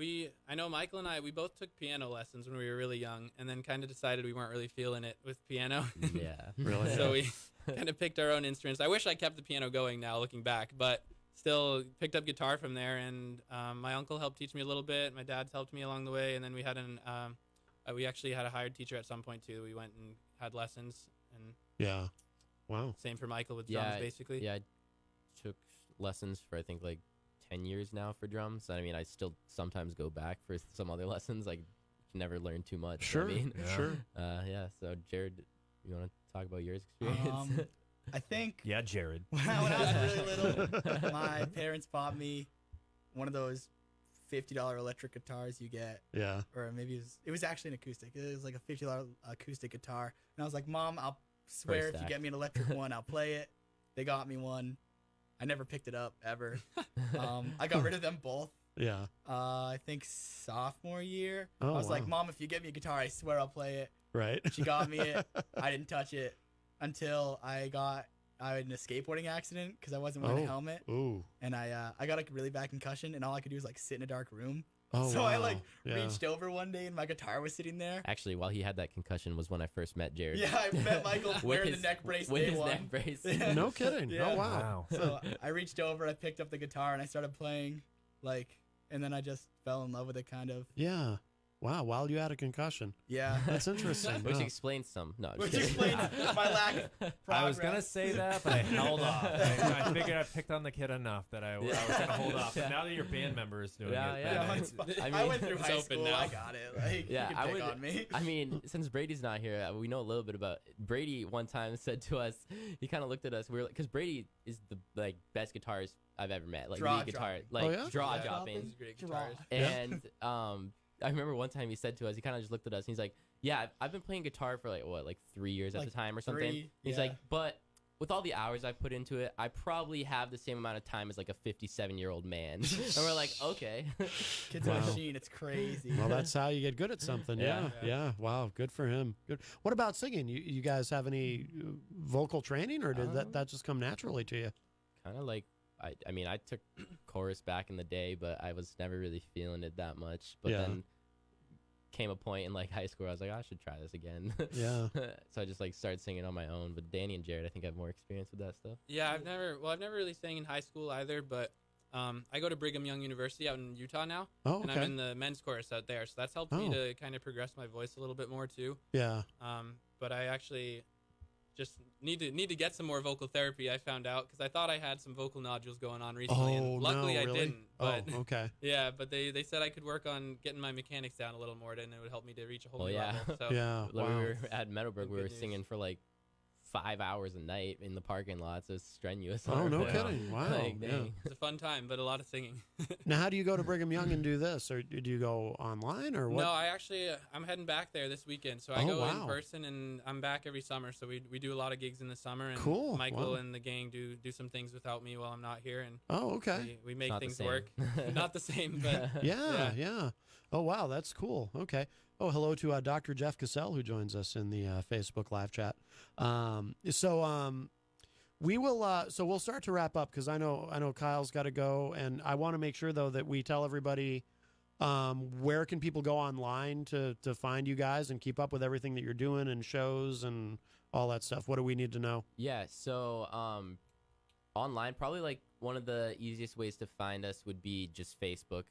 I know Michael and we both took piano lessons when we were really young, and then kind of decided we weren't really feeling it with piano. yeah. Really? So we kind of picked our own instruments. I wish I kept the piano going now, looking back, but still picked up guitar from there. And my uncle helped teach me a little bit. My dad's helped me along the way, and then we had we actually had a hired teacher at some point too. We went and had lessons, and Yeah. Wow. same for Michael with drums, basically. Yeah, I took lessons for I think like 10 years now for drums. I mean, I still sometimes go back for some other lessons. Like, you can never learn too much. Sure. I mean, Sure. yeah. So, Jared, you want to talk about your experience? I think Yeah, Jared. when I was really little, my parents bought me one of those $50 electric guitars you get, Yeah. or maybe it was actually an acoustic. It was like a $50 acoustic guitar, and I was like, Mom, I'll swear if you stack. get me an electric one, I'll play it. They got me one. I never picked it up ever. I got rid of them both. Yeah. I think sophomore year. Oh, I was like, wow. Mom, if you get me a guitar, I swear I'll play it. Right. She got me it. I didn't touch it until I had in a skateboarding accident because I wasn't wearing a helmet, Ooh. and I got a really bad concussion, and all I could do was like sit in a dark room. Oh, So wow. I Yeah. reached over one day, and my guitar was sitting there. Actually, while he had that concussion was when I first met Jared. Yeah, I met Michael wearing the neck brace with day his one. neck brace. Yeah. No kidding. Yeah. Oh, wow. So I reached over, I picked up the guitar, and I started playing, and then I just fell in love with it, kind of. Yeah. Wow. While you had a concussion. Yeah. That's interesting. Which Wow. explains some. No, I'm Which just kidding. explains my lack of progress. I was gonna say that, but I held off. I figured I picked on the kid enough that I was gonna hold off. But now that your band member is doing Yeah, it, yeah. then It's fine. I I mean- went through It's high open school. now. I got it. Like, Yeah, you I can pick would. on me. I mean, since Brady's not here, we know a little bit about Brady. One time said to us, he kind of looked at us. We were like, because Brady is the best guitarist I've ever met. Like Draw lead guitar, dropping. like Oh, yeah? draw Yeah. dropping. He's a great guitarist. And I remember one time he said to us, he kind of just looked at us. And he's like, "Yeah, I've been playing guitar for like 3 years at Like the time or something." 3, He's yeah. like, "But with all the hours I put into it, I probably have the same amount of time as like a 57-year-old man." And we're like, "Okay." Kid's Wow. a machine. It's crazy. Well, that's how you get good at something. Yeah. Yeah. Yeah. Wow. Good for him. Good. What about singing? You guys have any vocal training, or did that just come naturally to you? Kind of like I mean, I took chorus back in the day, but I was never really feeling it that much. But Yeah. then came a point in like high school where I was like, I should try this again. Yeah. So I just like started singing on my own. But Danny and Jared, I think, have more experience with that stuff. Yeah, I've never really sang in high school either, but I go to Brigham Young University out in Utah now, Oh, and I'm okay. in the men's chorus out there, so that's helped me Oh. to kind of progress my voice a little bit more too. Yeah. But I actually just need to get some more vocal therapy. I found out because I thought I had some vocal nodules going on recently, Oh, and luckily no, I really? didn't. But Oh, okay. yeah, but they said I could work on getting my mechanics down a little more, and it would help me to reach a whole Well, new yeah. level. So Yeah. Like, Wow. we were at Meadowbrook, we Good were news. singing for like 5 hours a night in the parking lot. So it's strenuous. Oh, no Yeah. kidding. Wow. Like, Yeah. dang. it's a fun time, but a lot of singing. Now, how do you go to Brigham Young and do this, or do you go online, or what? No, I actually I'm heading back there this weekend, so I Oh, go wow. in person, and I'm back every summer. So we do a lot of gigs in the summer, and Cool, Michael wow. and the gang do some things without me while I'm not here, and Oh, okay. we make Not the things same. work. Not the same, but Yeah, yeah. Oh, wow, that's cool. Okay. Oh, hello to Dr. Jeff Cassell, who joins us in the Facebook live chat. We will. So we'll start to wrap up because I know Kyle's got to go, and I want to make sure though that we tell everybody where can people go online to find you guys and keep up with everything that you're doing and shows and all that stuff. What do we need to know? Yeah, so online, probably like one of the easiest ways to find us would be just Facebook.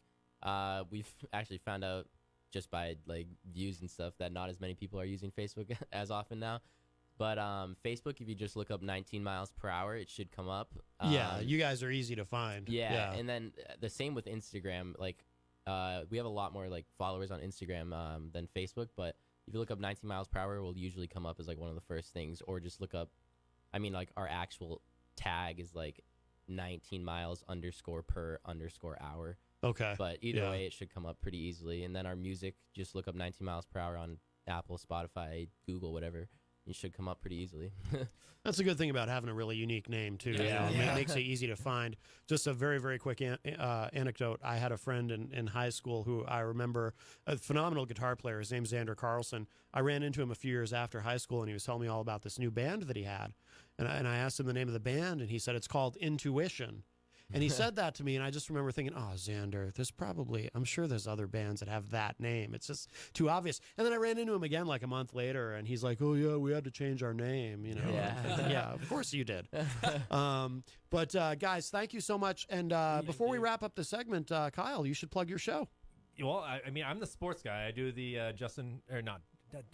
We've actually found out just by like views and stuff that not as many people are using Facebook as often now. But Facebook, if you just look up 19 miles per hour, it should come up. Yeah, you guys are easy to find. Yeah, and then the same with Instagram. Like we have a lot more like followers on Instagram than Facebook, but if you look up 19 miles per hour, will usually come up as like one of the first things, or just look up, I mean, like our actual tag is like 19 miles _per_hour. Okay. But either way, it should come up pretty easily. And then our music, just look up 19 miles per hour on Apple, Spotify, Google, whatever. It should come up pretty easily. That's a good thing about having a really unique name, too. Yeah. It makes it easy to find. Just a very, very quick anecdote. I had a friend in high school who I remember, a phenomenal guitar player. His name's Xander Carlson. I ran into him a few years after high school, and he was telling me all about this new band that he had. And I asked him the name of the band, and he said it's called Intuition. And he said that to me, and I just remember thinking, oh, Xander, I'm sure there's other bands that have that name. It's just too obvious. And then I ran into him again like a month later, and he's like, oh, yeah, we had to change our name, you know. Yeah, yeah, of course you did. But guys, thank you so much. And before we wrap up the segment, Kyle, you should plug your show. Well, I mean, I'm the sports guy. I do the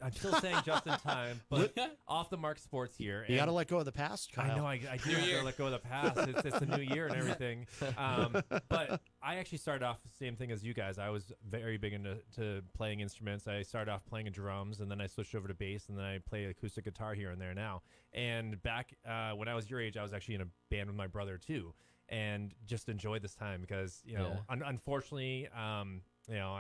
I'm still saying just in time, but off the mark sports here. You got to let go of the past, Kyle. I know, I do have to let go of the past. It's a new year and everything. But I actually started off the same thing as you guys. I was very big into playing instruments. I started off playing drums, and then I switched over to bass, and then I play acoustic guitar here and there now. And back when I was your age, I was actually in a band with my brother too, and just enjoyed this time because, you know, unfortunately, you know,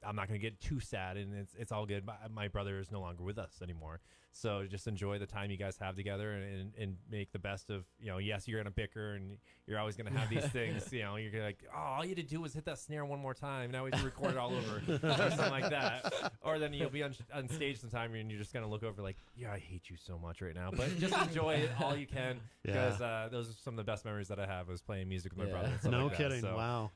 I'm not going to get too sad, and it's all good. My brother is no longer with us anymore. So just enjoy the time you guys have together and make the best of, you know, yes, you're going to bicker and you're always going to have these things, you know, you're like, oh, all you had to do was hit that snare one more time. Now we have to record it all over or something like that. Or then you'll be on stage sometime and you're just going to look over like, yeah, I hate you so much right now. But just enjoy it all you can because those are some of the best memories that I have was playing music with my brother. And No like kidding. So, wow.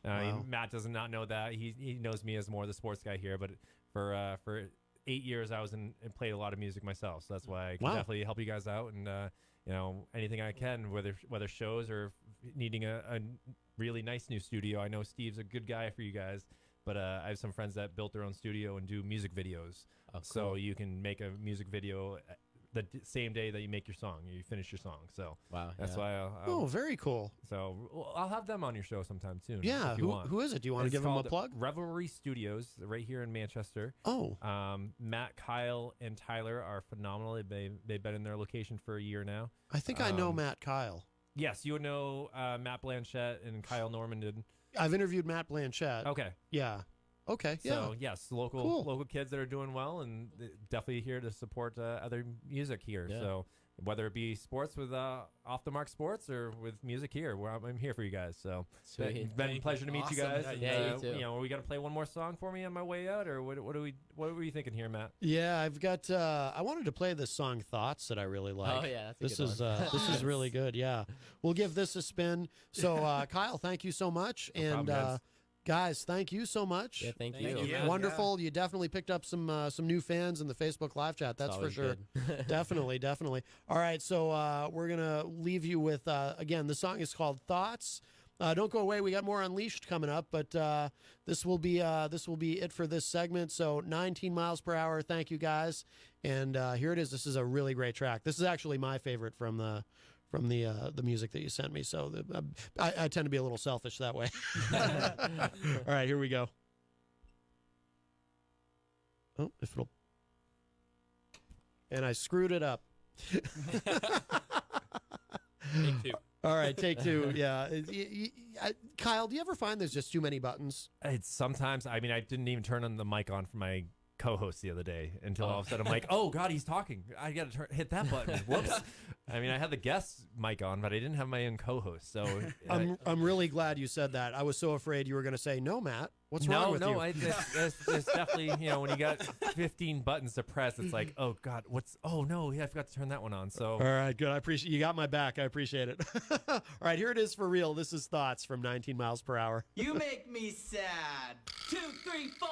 Matt does not know that. He knows me as more the sports guy here, but for 8 years I was and played a lot of music myself, so that's why I can definitely help you guys out and you know, anything I can, whether shows or needing a really nice new studio. I know Steve's a good guy for you guys, but I have some friends that built their own studio and do music videos. Oh, cool. So you can make a music video the same day that you make your song, you finish your song. So that's why very cool. So I'll have them on your show sometime soon. Yeah, if you want. Who is it? Do you want to give them a plug? Revelry Studios, right here in Manchester. Oh, Matt, Kyle, and Tyler are phenomenal. They've been in their location for a year now. I think I know Matt Kyle. Yes, you would know Matt Blanchett and Kyle Normandin. I've interviewed Matt Blanchett. Okay. Yeah. Okay. Yeah. So yes, local kids that are doing well, and definitely here to support other music here. Yeah. So whether it be sports with Off the Mark Sports or with music here, I'm here for you guys. So it's been a pleasure to meet you guys. Yeah, you too. You know, are we gonna play one more song for me on my way out, or what were you thinking here, Matt? Yeah, I've got. I wanted to play this song "Thoughts" that I really like. Oh yeah, this is really good. Yeah, we'll give this a spin. So Kyle, thank you so much, guys, thank you so much. Yeah, thank you. Wonderful. You definitely picked up some new fans in the Facebook live chat. That's for sure. Definitely. All right, so we're gonna leave you with again. The song is called "Thoughts." Don't go away. We got more Unleashed coming up, but this will be it for this segment. So 19 miles per hour. Thank you, guys. And here it is. This is a really great track. This is actually my favorite from the music that you sent me. So I tend to be a little selfish that way. All right, here we go. Oh, if it'll. And I screwed it up. Take two. All right, take two. Yeah. Kyle, do you ever find there's just too many buttons? It's sometimes. I mean, I didn't even turn on the mic on for my co-host the other day until all of a sudden I'm like, oh God, he's talking. I got to hit that button. Whoops. I mean, I had the guest mic on, but I didn't have my own co-host. So I'm really glad you said that. I was so afraid you were going to say, no, Matt, what's wrong with you? No, it's definitely, you know, when you got 15 buttons to press, it's like, oh God, oh no, I forgot to turn that one on. So all right, good. I appreciate you got my back. I appreciate it. All right, here it is for real. This is Thoughts from 19 miles per hour. You make me sad. 2, 3, 4.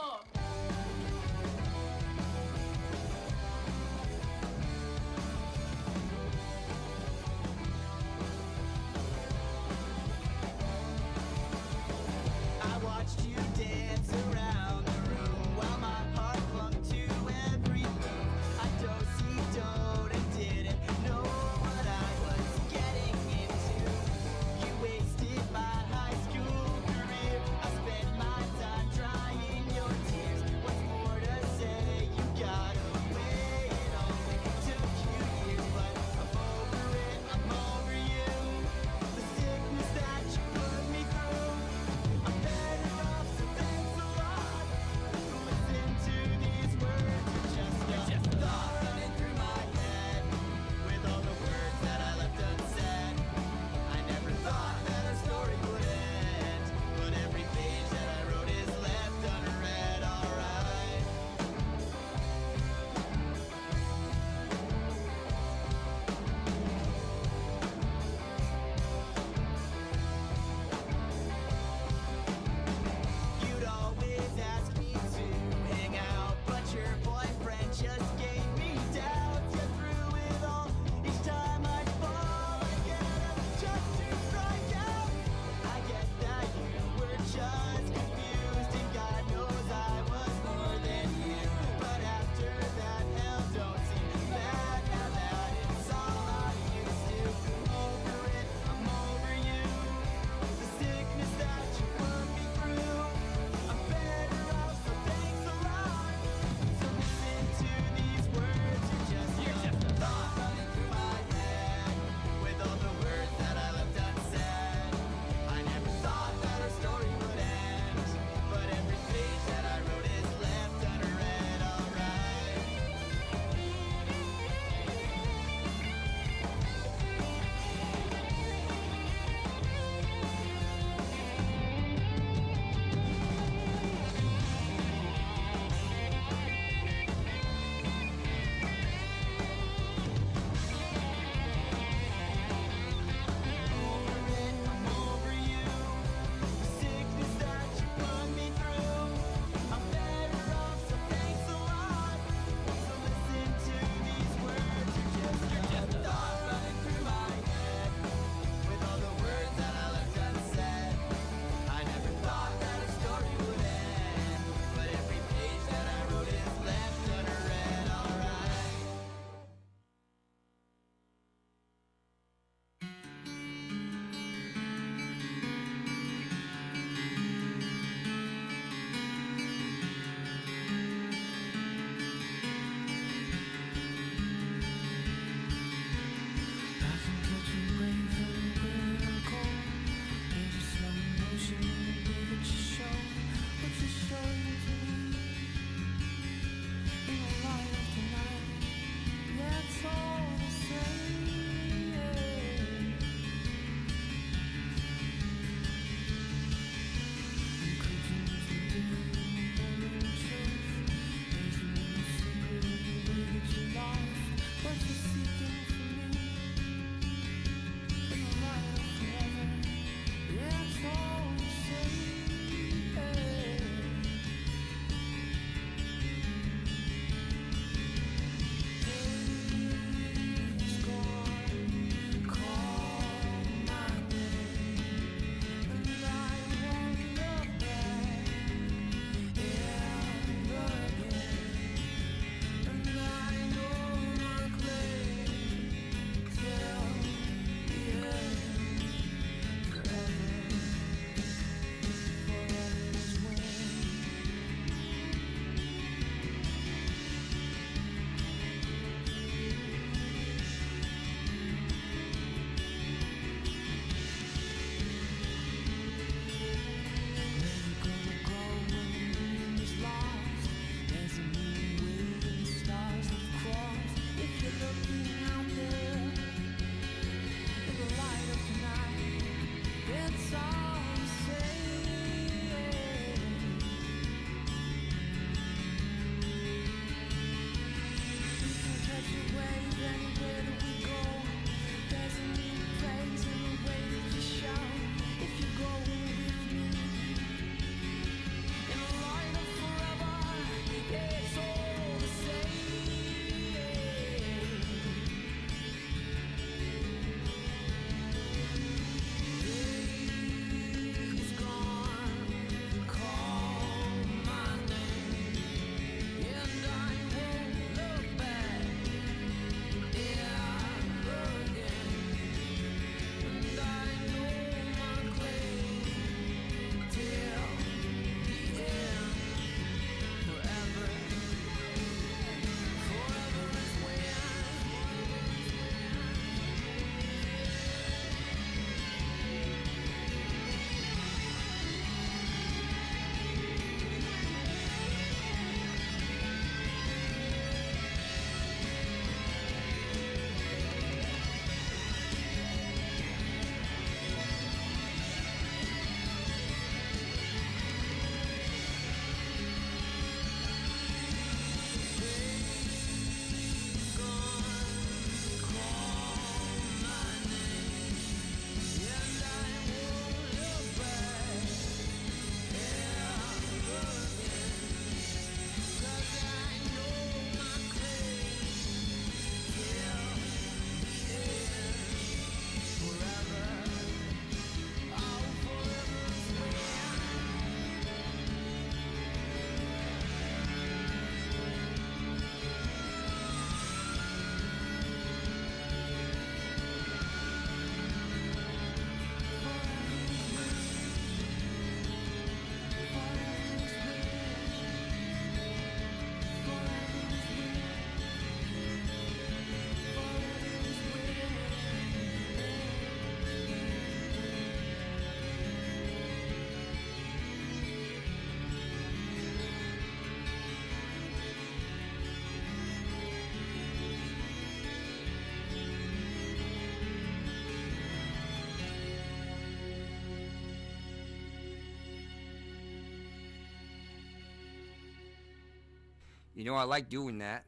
You know, I like doing that.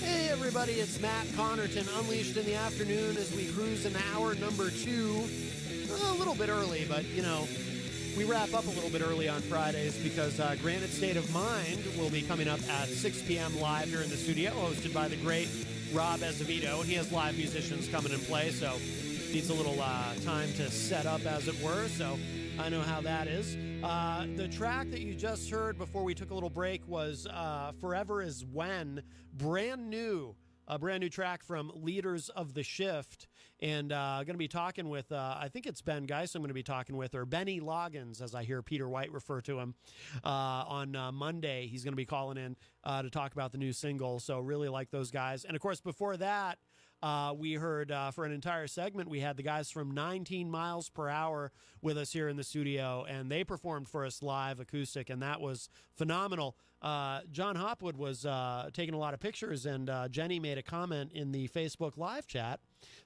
Hey everybody, it's Matt Connarton, Unleashed in the Afternoon as we cruise in hour number 2. A little bit early, but you know, we wrap up a little bit early on Fridays because Granite State of Mind will be coming up at 6 p.m. live here in the studio, hosted by the great Rob Azevedo. He has live musicians coming and play, so needs a little time to set up, as it were, so I know how that is. The track that you just heard before we took a little break was Forever Is When, a brand new track from Leaders of the Shift, and going to be talking with, I think it's Ben Geis I'm going to be talking with, or Benny Loggins, as I hear Peter White refer to him, on Monday. He's going to be calling in to talk about the new single, so really like those guys. And, of course, before that, we heard for an entire segment, we had the guys from 19 Miles Per Hour with us here in the studio, and they performed for us live acoustic, and that was phenomenal. John Hopwood was taking a lot of pictures, and Jenny made a comment in the Facebook live chat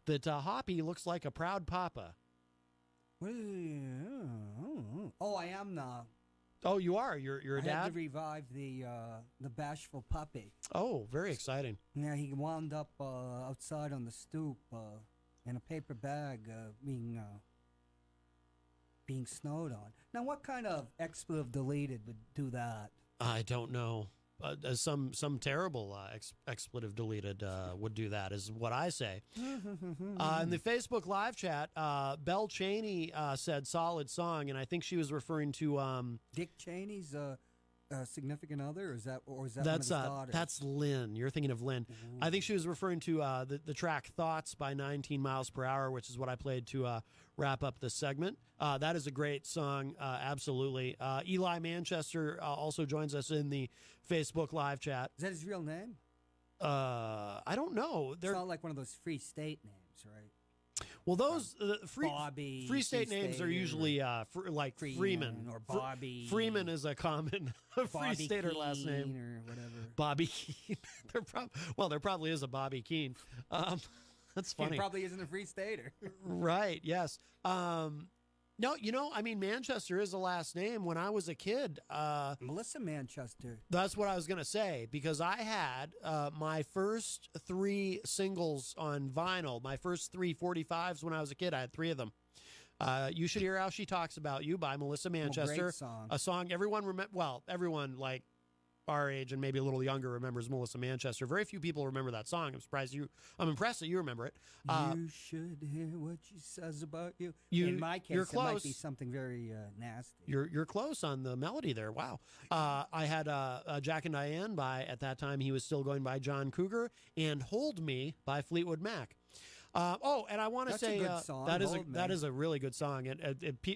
that Hoppy looks like a proud papa. Well, Oh, I am now. Oh, you are. You're a I had dad. to revive the bashful puppy. Oh, very exciting. Yeah, he wound up outside on the stoop in a paper bag, being snowed on. Now, what kind of expletive deleted would do that? I don't know. Some terrible expletive deleted would do that, is what I say. In the Facebook live chat, Belle Cheney said solid song, and I think she was referring to Dick Cheney's significant other, or is that one of that's his daughters? that's Lynn. You're thinking of Lynn. I think she was referring to the track "Thoughts" by 19 Miles Per Hour, which is what I played to wrap up this segment. That is a great song, absolutely. Eli Manchester also joins us in the Facebook live chat. Is that his real name? I don't know. It's not like one of those free state names, right? Well, those Bobby, free state names are usually like Freeman or Bobby. Freeman is a common free stater Keene last name, or whatever. Bobby Keene. There probably is a Bobby Keene. That's funny. He probably isn't a free stater. Right. Yes. No, I mean, Manchester is a last name. When I was a kid, Melissa Manchester. That's what I was going to say, because I had my first 3 singles on vinyl, my first 3 45s when I was a kid. I had 3 of them. You Should Hear How She Talks About You by Melissa Manchester. Great song. A song everyone everyone like our age and maybe a little younger remembers Melissa Manchester. Very few people remember that song. I'm impressed that you remember it. You should hear what she says about you. You- In my case, you're it might close. be something very nasty. You're close on the melody there. Wow. I had Jack and Diane by, at that time, he was still going by John Cougar, and Hold Me by Fleetwood Mac. And I want to That's a say good song, that Hold Me. is a really good song, and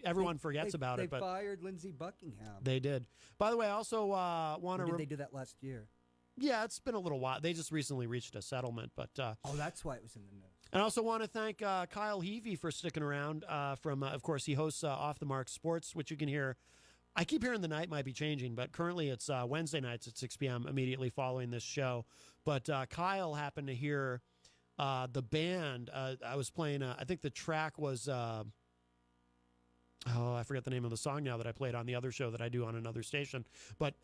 everyone forgets about they it, but fired Lindsey Buckingham. they did. By the way, I also want Or to. did they do that last year? Yeah, it's been a little while. They just recently reached a settlement, but. Oh, that's why it was in the news. And I also want to thank Kyle Heavey for sticking around. Of course, he hosts Off the Mark Sports, which you can hear. I keep hearing the night might be changing, but currently it's Wednesday nights at 6 p.m. immediately following this show. But Kyle happened to hear the band. I was playing, I think the track was, I forget the name of the song now that I played on the other show that I do on another station. But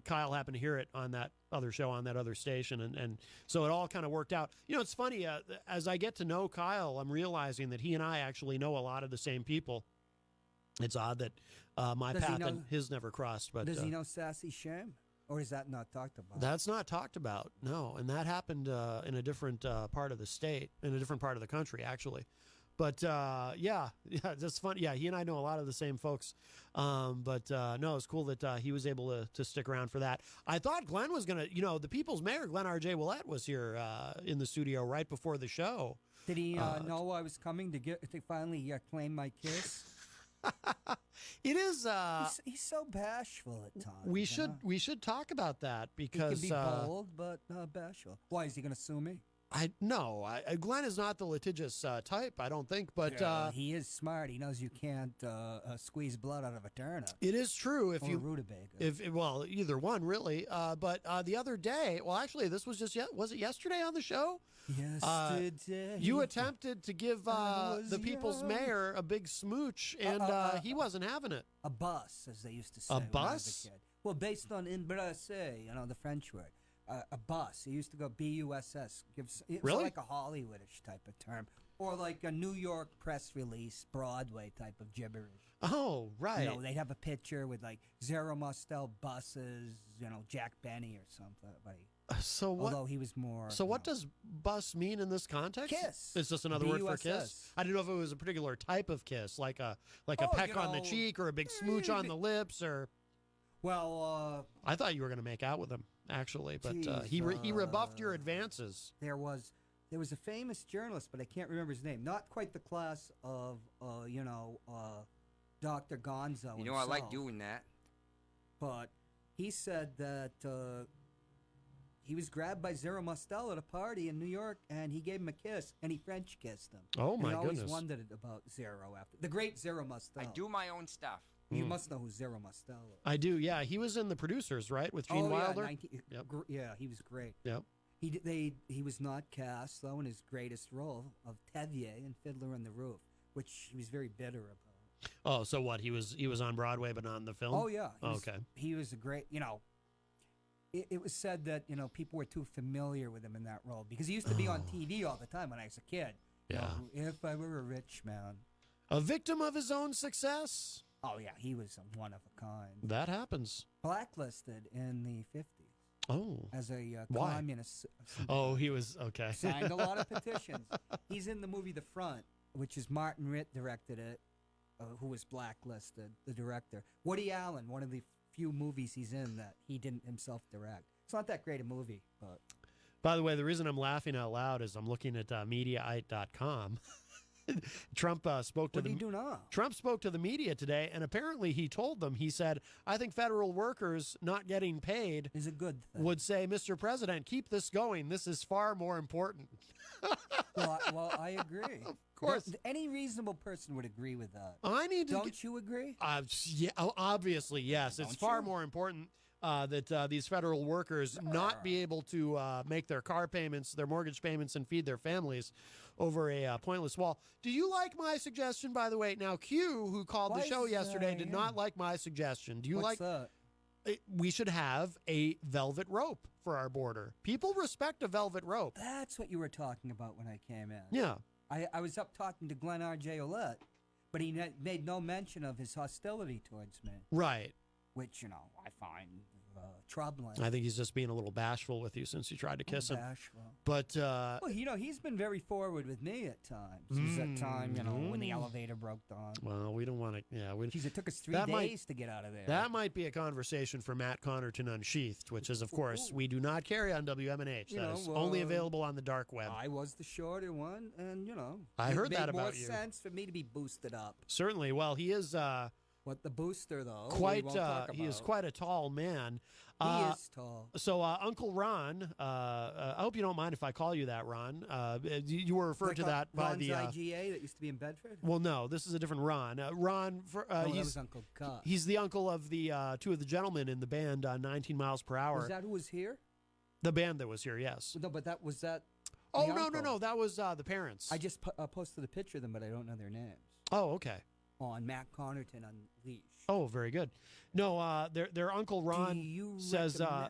Kyle happened to hear it on that other show on that other station. And so it all kind of worked out. It's funny, as I get to know Kyle, I'm realizing that he and I actually know a lot of the same people. It's odd that my Does he path know- and his never crossed. But Does he know Sassy Sham? Or is that not talked about? that's not talked about, no. And that happened in a different part of the state, in a different part of the country, actually. But yeah, that's fun. Yeah, he and I know a lot of the same folks. No, it's cool that he was able to stick around for that. I thought Glenn was going to, the People's Mayor, Glenn R.J. Willett, was here in the studio right before the show. Did he know I was coming to finally claim my kiss? It is. He's so bashful at times. We should talk about that He because can be bold, but bashful. Why is he going to sue me? Glenn is not the litigious type, I don't think, but he is smart. He knows you can't squeeze blood out of a turnip. it is true if or you a rutabaga. either one really. But the other day, actually, this was was it yesterday on the show? Yesterday, You attempted to give I was the People's young. Mayor a big smooch, and he wasn't having it. a bus, as they used to say. A when I was bus? a kid. Well, based on embrasser, the French word. A bus. It used to go B-U-S-S. It's Really? like a Hollywoodish type of term. Or like a New York press release, Broadway type of gibberish. Oh, right. They'd have a picture with like Zero Mostel buses, Jack Benny or somebody. So what? Although he was more. So what does bus mean in this context? Kiss. It's just another word for kiss. B-U-S-S. I didn't know if it was a particular type of kiss, like a Oh, peck on the cheek or a big smooch on the lips, or. Well, I thought you were going to make out with him, actually, but Jeez, he rebuffed your advances. there was a famous journalist, but I can't remember his name. Not quite the class of Dr. Gonzo. You know, I like himself. doing that. But he said that he was grabbed by Zero Mostel at a party in New York, and he gave him a kiss, and he French kissed him. Oh, and my I always goodness. wondered about Zero after the great Zero Mostel. I do my own stuff. You must know who Zero Mostel is. I do, yeah. He was in The Producers, right, with Gene Wilder? Yep. Yeah, he was great. Yep. He was not cast, though, in his greatest role of Tevye in Fiddler on the Roof, which he was very bitter about. Oh, so what? He was on Broadway, but not in the film. Oh yeah. Okay. He was a great. It was said that people were too familiar with him in that role because he used to be on TV all the time when I was a kid. Yeah. If I were a rich man. A victim of his own success. Oh yeah, he was one of a kind. That happens. Blacklisted in the 50s. Oh. As a Why? communist. Oh, he was okay. Signed a lot of petitions. He's in the movie The Front, which is Martin Ritt directed it, who was blacklisted, the director. Woody Allen, one of the few movies he's in that he didn't himself direct. It's not that great a movie, but. By the way, the reason I'm laughing out loud is I'm looking at Mediaite.com. Trump spoke to What did he do now? Trump spoke to the media today, and apparently he told them, he said, I think federal workers not getting paid is a good thing. Would say, Mr. President, keep this going. This is far more important. Well, I agree. Of course. Any reasonable person would agree with that. I need to Don't you agree? Yeah, obviously, yes. It's far more important that these federal workers not be able to make their car payments, their mortgage payments, and feed their families over a pointless wall. Do you like my suggestion, by the way? Now, Q, who called the show yesterday, did not like my suggestion. Do you What's that? We should have a velvet rope for our border. People respect a velvet rope. That's what you were talking about when I came in. Yeah. I was up talking to Glenn R.J. Olette, but he made no mention of his hostility towards me. Right. Which, I find troubling. I think he's just being a little bashful with you since you tried to kiss him. Bashful. But, well, he's been very forward with me at times. There's that time, when the elevator broke down. Well, we don't want to, Jeez, it took us 3 days to get out of there. That might be a conversation for Matt Connarton Unsheathed, which is, of course, we do not carry on WMNH. That is only available on the dark web. I was the shorter one, and, I heard that about you. you. It made more sense for me to be boosted up. Certainly. Well, he is... What the booster, though? He is quite a tall man. He is tall. So, Uncle Ron, I hope you don't mind if I call you that, Ron. You were referred to that by the IGA that used to be in Bedford. Well, no, this is a different Ron. Ron, that was Uncle Gus. He's the uncle of the two of the gentlemen in the band 19 Miles Per Hour. Was that who was here? The band that was here, yes. No, but was that. Oh no, that was the parents. I just posted a picture of them, but I don't know their names. Oh, okay. On Matt Connarton Unleashed. Oh, very good. No, their Uncle Ron says. No.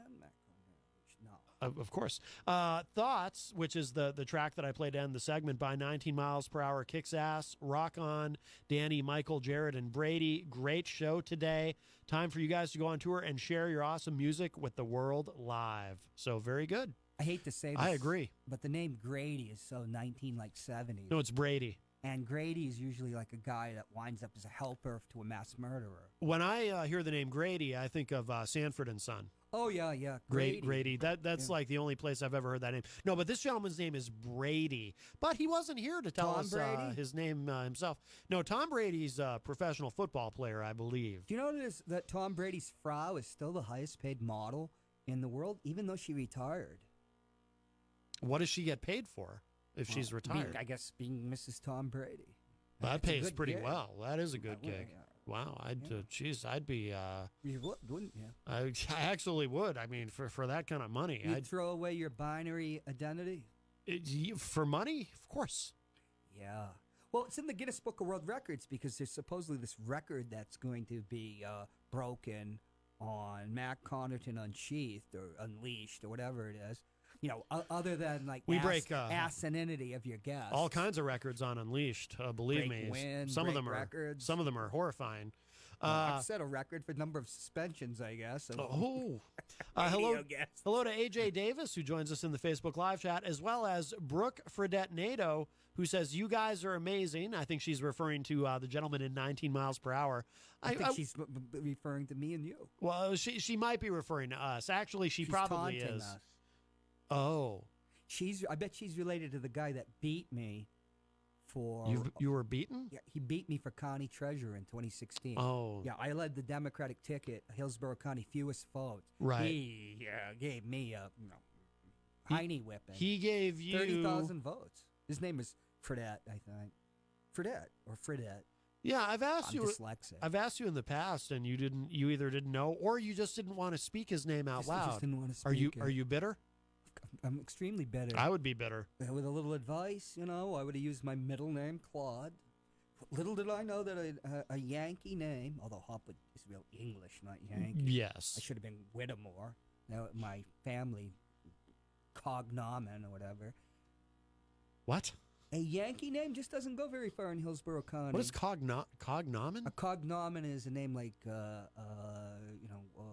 Of course. Thoughts, which is the track that I played to end the segment by 19 Miles Per Hour, kicks ass. Rock on, Danny, Michael, Jared, and Brady. Great show today. Time for you guys to go on tour and share your awesome music with the world live. So very good. I hate to say this. I agree. But the name Grady is so 1970s. No, it's Brady. And Grady is usually like a guy that winds up as a helper to a mass murderer. When I hear the name Grady, I think of Sanford and Son. Oh, yeah. Grady. That's like the only place I've ever heard that name. No, but this gentleman's name is Brady. But he wasn't here to tell us his name himself. No, Tom Brady's a professional football player, I believe. Do you notice that Tom Brady's Frau is still the highest paid model in the world, even though she retired? What does she get paid for? If she's retired, I guess being Mrs. Tom Brady. That pays pretty well. That is a good gig. Yeah. Wow, I'd be. You would, wouldn't you? I actually would. I mean, for that kind of money, I'd throw away your binary identity. For money, of course. Yeah. Well, it's in the Guinness Book of World Records because there's supposedly this record that's going to be broken on Matt Connarton Unsheathed or Unleashed or whatever it is. Other than like asininity of your guests. All kinds of records on Unleashed. Believe me, some of them are horrifying. I've set a record for number of suspensions, I guess. Hello to AJ Davis, who joins us in the Facebook Live chat, as well as Brooke Fredette Nato, who says, you guys are amazing. I think she's referring to the gentleman in 19 Miles Per Hour. I think she's referring to me and you. Well, she might be referring to us. Actually, she's probably is. Us. Oh. I bet she's related to the guy that beat me for... You were beaten? Yeah, he beat me for county treasurer in 2016. Oh. Yeah, I led the Democratic ticket, Hillsborough County, fewest votes. Right. He gave me a hiney whipping. He gave you... 30,000 votes. His name is Fredette, I think. Fredette. Yeah, I've asked you. Dyslexic. I've asked you in the past, and you either didn't know, or you just didn't want to speak his name out loud. I just didn't want to speak Are you bitter? I'm extremely bitter. I would be bitter. With a little advice, I would have used my middle name, Claude, Little did I know that a Yankee name, although Hopwood is real English, not Yankee. Yes. I should have been Whittemore. Now my family cognomen or whatever. What? A Yankee name just doesn't go very far in Hillsborough County. What is cognomen? A cognomen is a name like,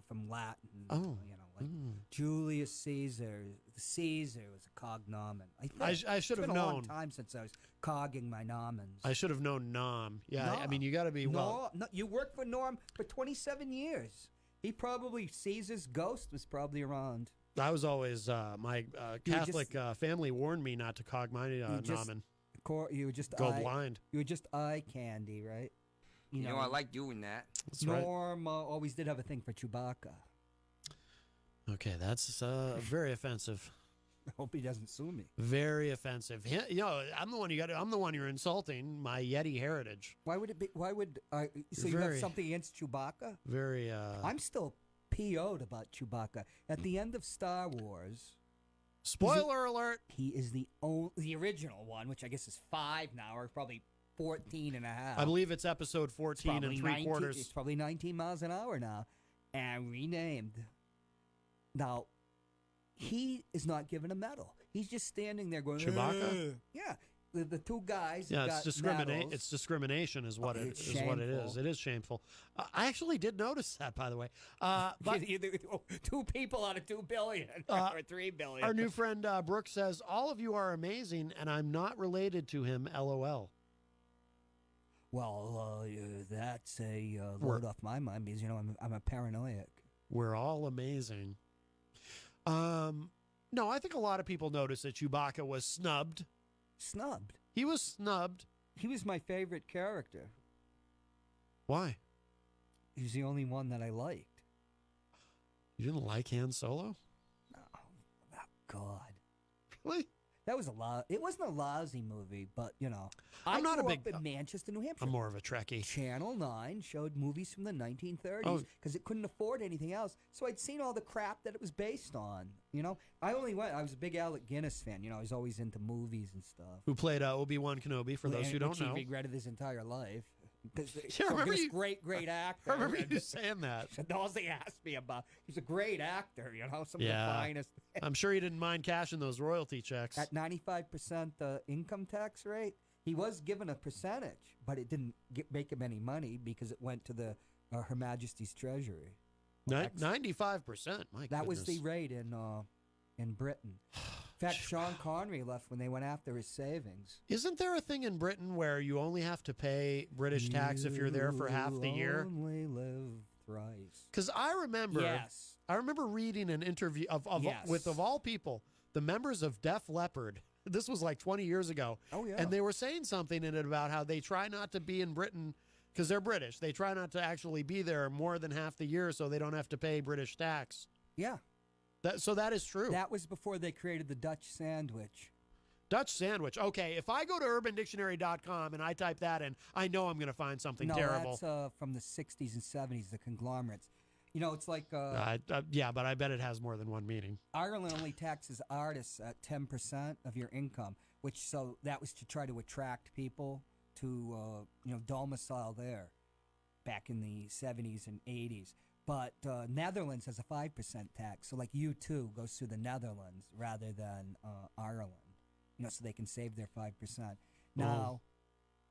from Latin. Oh. Like Julius Caesar. Caesar was a cognomen. I should have It's been a known. long time since I was cogging my nomens. I should have known Nom. Yeah, No. I mean, you got to be well. No, you worked for Norm for 27 years. He probably, Caesar's ghost was probably around. I was always my Catholic family warned me not to cog my nomen. You were just Go blind. You were just eye candy, right? You know, I like doing that. That's right. Norm always did have a thing for Chewbacca. Okay, that's very offensive. I hope he doesn't sue me. Very offensive. I'm the one I'm the one you're insulting. My Yeti heritage. Why would it be? Why would? So you have something against Chewbacca? Very. I'm still PO'd about Chewbacca. At the end of Star Wars. Spoiler alert. He is the original one, which I guess is 5 now, or probably 14 and a half. I believe it's episode 14 and 3/4. It's probably 19 miles an hour now, and renamed. Now, he is not given a medal. He's just standing there going, Chewbacca? Yeah. The two guys. Yeah, got it's medals. It's discrimination, is what it It's is. What it is. shameful. It is shameful. I actually did notice that, by the way. But 2 people out of 2 billion or 3 billion. our new friend Brooke says, "All of you are amazing, and I'm not related to him." LOL. Well, that's a load off my mind because I'm a paranoiac. We're all amazing. No, I think a lot of people noticed that Chewbacca was snubbed. Snubbed. He was snubbed. He was my favorite character. Why? He was the only one that I liked. You didn't like Han Solo? Oh God. Really? That was it wasn't a lousy movie, but I'm not a grew big- up in Manchester, New Hampshire. I'm more of a Trekkie. Channel 9 showed movies from the 1930s Oh. because it couldn't afford anything else. So I'd seen all the crap that it was based on. I was a big Alec Guinness fan. He's always into movies and stuff. Who played Obi-Wan Kenobi, for those who don't Which know. he regretted his entire life. Yeah, I remember this you- great actor. I remember you saying that. That's all he asked me about. He's a great actor, some of the Yeah. finest. I'm sure he didn't mind cashing those royalty checks. At 95% income tax rate, he was given a percentage, but it didn't make him any money because it went to Her Majesty's Treasury. 95%. My That was the goodness. rate in Britain. In fact, Sean Connery left when they went after his savings. Isn't there a thing in Britain where you only have to pay British tax if you're there for half the year? Only live thrice. Because I remember, Yes. I remember reading an interview Yes. with of all people, the members of Def Leppard. This was like 20 years ago. Oh, yeah. And they were saying something in it about how they try not to be in Britain because they're British. They try not to actually be there more than half the year so they don't have to pay British tax. Yeah. So that is true. That was before they created the Dutch sandwich. Dutch sandwich. Okay, if I go to urbandictionary.com and I type that in, I know I'm going to find something terrible. That's from the 60s and 70s, the conglomerates. It's like yeah, but I bet it has more than one meaning. Ireland only taxes artists at 10% of your income, so that was to try to attract people to domicile there back in the 70s and 80s. But Netherlands has a 5% tax, so like U2 goes through the Netherlands rather than Ireland, so they can save their 5%. Now,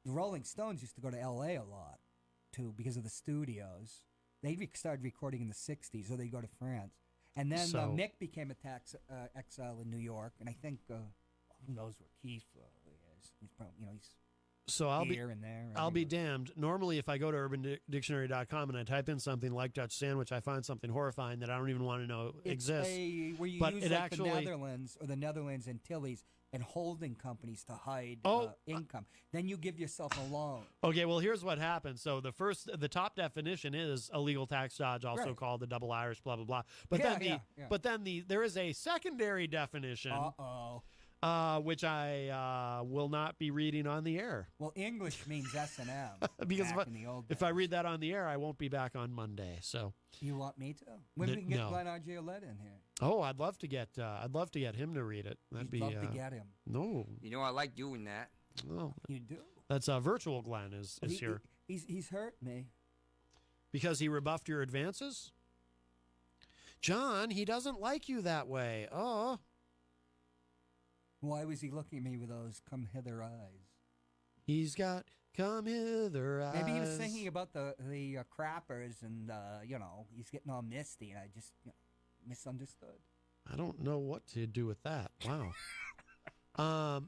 the Rolling Stones used to go to L.A. a lot too because of the studios. They started recording in the 60s, or they go to France. And then Mick became a tax exile in New York, and I think who knows where Keith is? He's probably he's So I'll here and there. I'll be damned. Normally, if I go to urbandictionary.com and I type in something like Dutch sandwich, I find something horrifying that I don't even want to know exists. Where you but use it like actually, the Netherlands or the Netherlands Antilles and holding companies to hide income. Then you give yourself a loan. Okay, well, here's what happens. So the top definition is a legal tax dodge, also Right. called the double Irish, blah blah blah. But then there is a secondary definition. Which I will not be reading on the air. Well, English means S&M. Because back in the old if I read that on the air, I won't be back on Monday. So you want me to? When we can get no. Glenn R.J. Olette in here? Oh, I'd love to get him to read it. That'd You'd be love to get him. no. You know, I like doing that. Well, You do. That's virtual Glenn is here. He's hurt me. Because he rebuffed your advances? John, he doesn't like you that way. Oh. Why was he looking at me with those come hither eyes? He's got come hither eyes. Maybe he was thinking about the crappers and, he's getting all misty and I just misunderstood. I don't know what to do with that. Wow.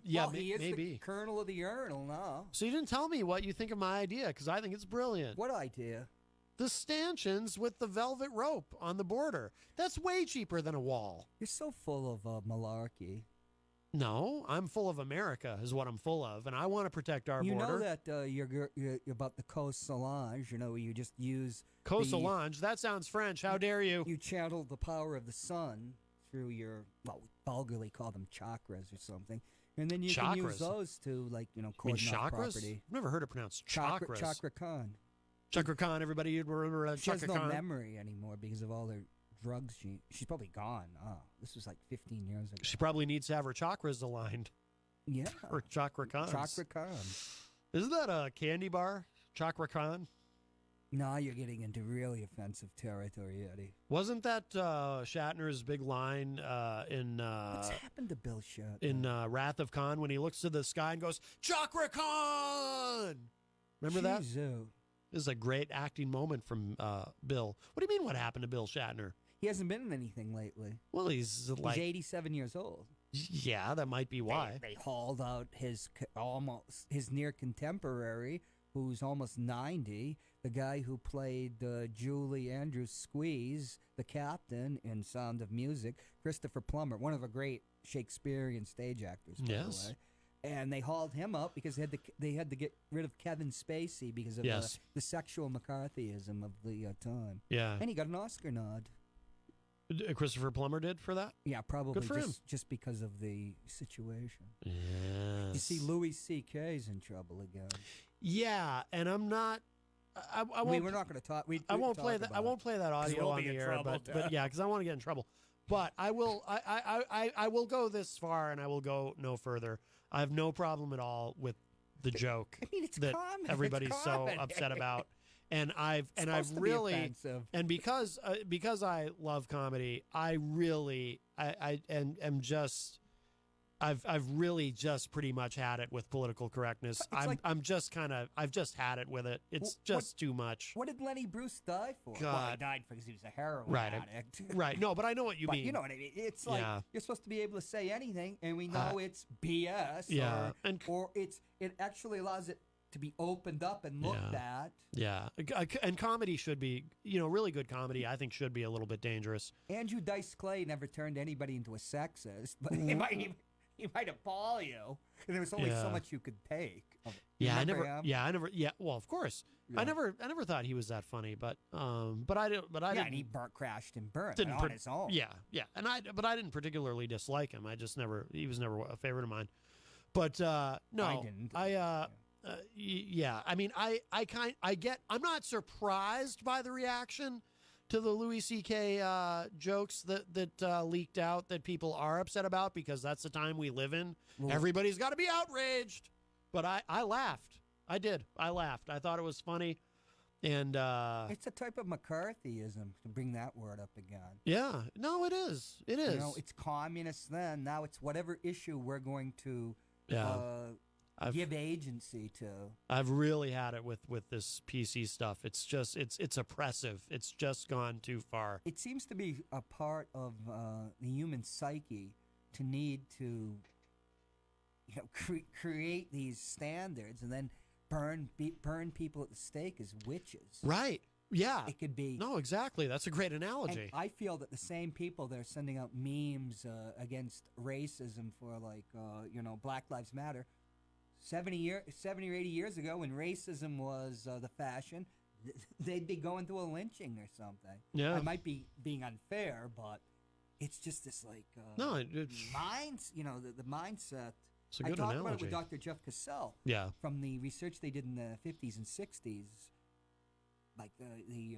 Yeah, well, he is maybe. the colonel of the urinal now. So you didn't tell me what you think of my idea, because I think it's brilliant. What idea? The stanchions with the velvet rope on the border. That's way cheaper than a wall. You're so full of malarkey. No, I'm full of America is what I'm full of, and I want to protect our border. You know that you're about the Cause Solange, you just use... Cause Solange? That sounds French. How dare you? You channel the power of the sun through your, vulgarly call them chakras or something. And then you can use those to, cordon off property. I've never heard it pronounced chakras. Chakra Khan. Chakra Khan, everybody, you remember She Chakra has no Khan? memory anymore because of all the drugs. She's probably gone. Oh, this was like 15 years ago. She probably needs to have her chakras aligned. Yeah. Or Chakra Khan. Chakra Khan. Isn't that a candy bar? Chakra Khan? Now you're getting into really offensive territory, Eddie. Wasn't that Shatner's big line in... What's happened to Bill Shatner? In Wrath of Khan when he looks to the sky and goes, Chakra Khan! Remember that? This is a great acting moment from Bill. What do you mean what happened to Bill Shatner? He hasn't been in anything lately. Well, he's 87 years old. Yeah, that might be why. They hauled out his near contemporary, who's almost 90, the guy who played Julie Andrews Squeeze, the captain in Sound of Music, Christopher Plummer, one of the great Shakespearean stage actors, by the way. And they hauled him up because they had to get rid of Kevin Spacey because of the sexual McCarthyism of the time. Yeah. And he got an Oscar nod. Christopher Plummer did for that? Yeah, probably. Good for him. Just because of the situation. Yes. You see, Louis C.K.'s in trouble again. Yeah, and I'm not... I won't, we're not going to talk. I won't play that. I won't play that audio on the air, but yeah, because I want to get in trouble. But I will. I will go this far, and I will go no further. I have no problem at all with the joke that everybody's so upset about, and I've really because I love comedy, I've really just pretty much had it with political correctness. I've just had it with it. It's just too much. What did Lenny Bruce die for? God. Well, he died because he was a heroin addict. Right. No, but I know what you mean. You know what I mean. It's like you're supposed to be able to say anything, and we know it's BS. Yeah. Or it actually allows it to be opened up and looked at. Yeah. And comedy should be, really good comedy, I think, should be a little bit dangerous. Andrew Dice Clay never turned anybody into a sexist, but he might appall you. And there was only so much you could take. I never. Well, of course. Yeah. I never thought he was that funny, but I didn't. And he crashed and burned on his own. Yeah. But I didn't particularly dislike him. He was never a favorite of mine. But no, I didn't. I mean, I'm not surprised by the reaction to the Louis C.K. Jokes that leaked out that people are upset about, because that's the time we live in. Well, everybody's got to be outraged. But I laughed. I did. I laughed. I thought it was funny. And it's a type of McCarthyism, to bring that word up again. Yeah. No, it is. It is. It's communist then. Now it's whatever issue we're going to give agency to. I've really had it with this PC stuff. It's just it's oppressive. It's just gone too far. It seems to be a part of the human psyche to need to create these standards and then burn people at the stake as witches. Right. Yeah. It could be. No, exactly. That's a great analogy. And I feel that the same people that are sending out memes against racism for Black Lives Matter, 70 or 80 years ago, when racism was the fashion, they'd be going through a lynching or something. Yeah. I might be being unfair, but it's just this minds. The mindset. It's a good I talked analogy. about it with Dr. Jeff Cassell. Yeah. From the research they did in the 50s and 60s, like the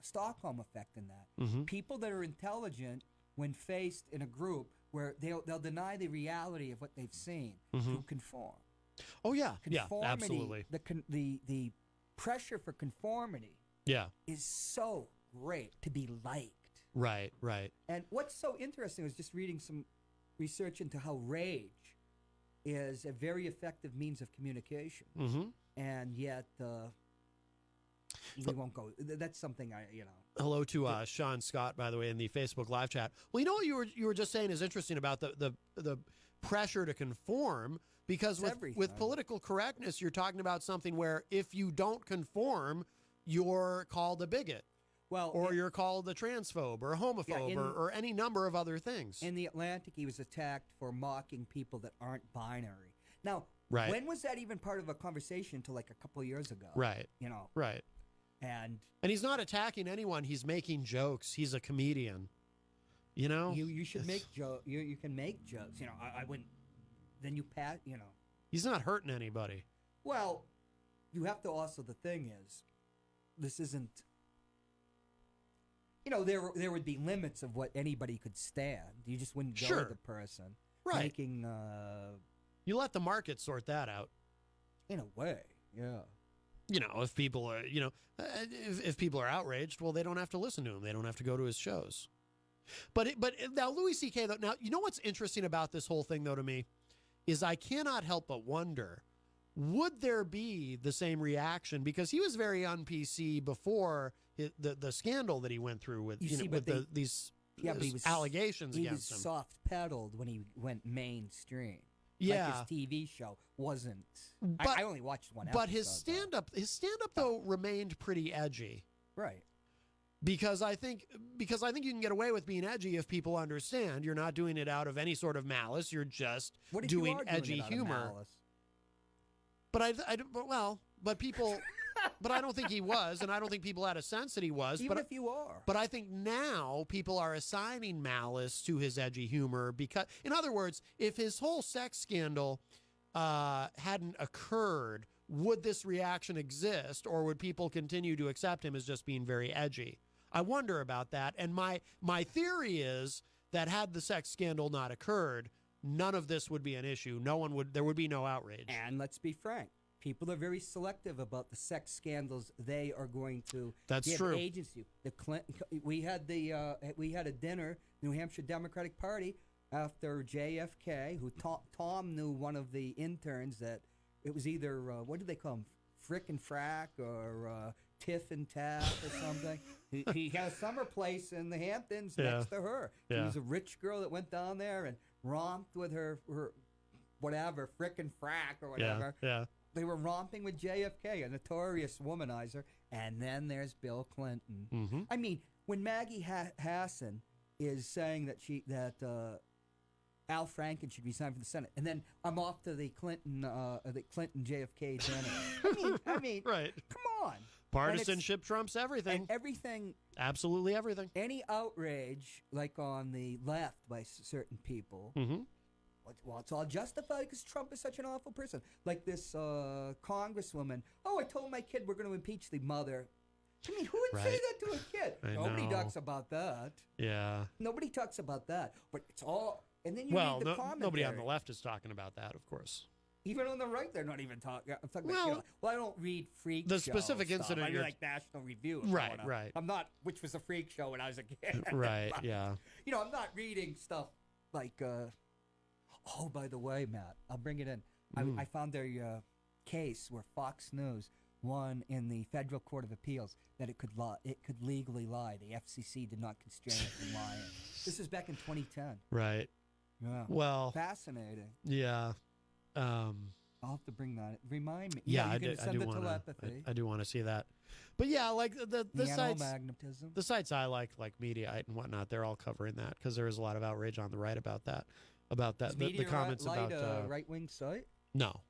Stockholm effect in that. Mm-hmm. People that are intelligent, when faced in a group where they'll deny the reality of what they've seen to conform. Oh yeah, yeah, Conformity, absolutely. The pressure for conformity Yeah, is so great to be liked. right, right. And what's so interesting is just reading some research into how rage is a very effective means of communication, Mm-hmm. and yet we won't go. That's something I. Hello to Sean Scott, by the way, in the Facebook live chat. Well, you know what you were just saying is interesting about the pressure to conform, because with political correctness, you're talking about something where if you don't conform, you're called a bigot. Well, or you're called a transphobe or a homophobe or any number of other things. In the Atlantic, he was attacked for mocking people that aren't binary. Now, right. When was that even part of a conversation until like a couple of years ago? Right. Right. And he's not attacking anyone. He's making jokes. He's a comedian. You should make jokes. You can make jokes. I wouldn't. Then you pat. He's not hurting anybody. Well, you have to also. The thing is, this isn't. There would be limits of what anybody could stand. You just wouldn't go with the person. Right. Making. You let the market sort that out. In a way, yeah. If people are, if people are outraged, well, they don't have to listen to him. They don't have to go to his shows. But now Louis C.K. though, now you know what's interesting about this whole thing though to me is I cannot help but wonder, would there be the same reaction, because he was very un-PC before the scandal that he went through with these allegations against him. He was soft-pedaled when he went mainstream. Yeah, like his TV show wasn't. But, I only watched one episode. But his stand-up though remained pretty edgy. Right. Because I think you can get away with being edgy if people understand you're not doing it out of any sort of malice. You're just doing edgy humor. But people, but I don't think he was, and I don't think people had a sense that he was. Even if you are. But I think now people are assigning malice to his edgy humor because, in other words, if his whole sex scandal hadn't occurred, would this reaction exist, or would people continue to accept him as just being very edgy? I wonder about that, and my theory is that had the sex scandal not occurred, none of this would be an issue. There would be no outrage. And let's be frank, people are very selective about the sex scandals they are going to give agency. The Clinton, we had a dinner, New Hampshire Democratic Party, after JFK, who Tom knew one of the interns that it was either what did they call him, Frick and Frack or Tiff and Taff or something. he had a summer place in the Hamptons next to her. She was a rich girl that went down there and romped with her whatever, Frick and Frack or whatever. Yeah. They were romping with JFK, a notorious womanizer. And then there's Bill Clinton. Mm-hmm. I mean, when Maggie Hassan is saying that Al Franken should resign from the Senate, and then I'm off to the Clinton JFK dinner. I mean, right? Come on, partisanship trumps everything. And everything, absolutely everything. Any outrage, like on the left by certain people, well, it's all justified because Trump is such an awful person. Like this congresswoman. Oh, I told my kid we're going to impeach the mother. I mean, who would say that to a kid? Nobody talks about that. Yeah. Nobody talks about that. But it's all. And then you read the commentary. Nobody on the left is talking about that, of course. Even on the right, they're not even talking. I'm talking well, about, I don't read freak the show specific stuff. incident. I read like National Review. Right. I'm not, which was a freak show when I was a kid. Right, yeah. I'm not reading stuff like, oh, by the way, Matt, I'll bring it in. I found their case where Fox News won in the Federal Court of Appeals that it could legally lie. The FCC did not constrain it from lying. This is back in 2010. Right. Yeah. Well, fascinating. Yeah. I'll have to bring that. Remind me. Yeah, I do want to see that. But yeah, like the sites, magnetism. The sites I like Mediaite and whatnot, they're all covering that because there is a lot of outrage on the right about that. The comments about a right-wing site. No,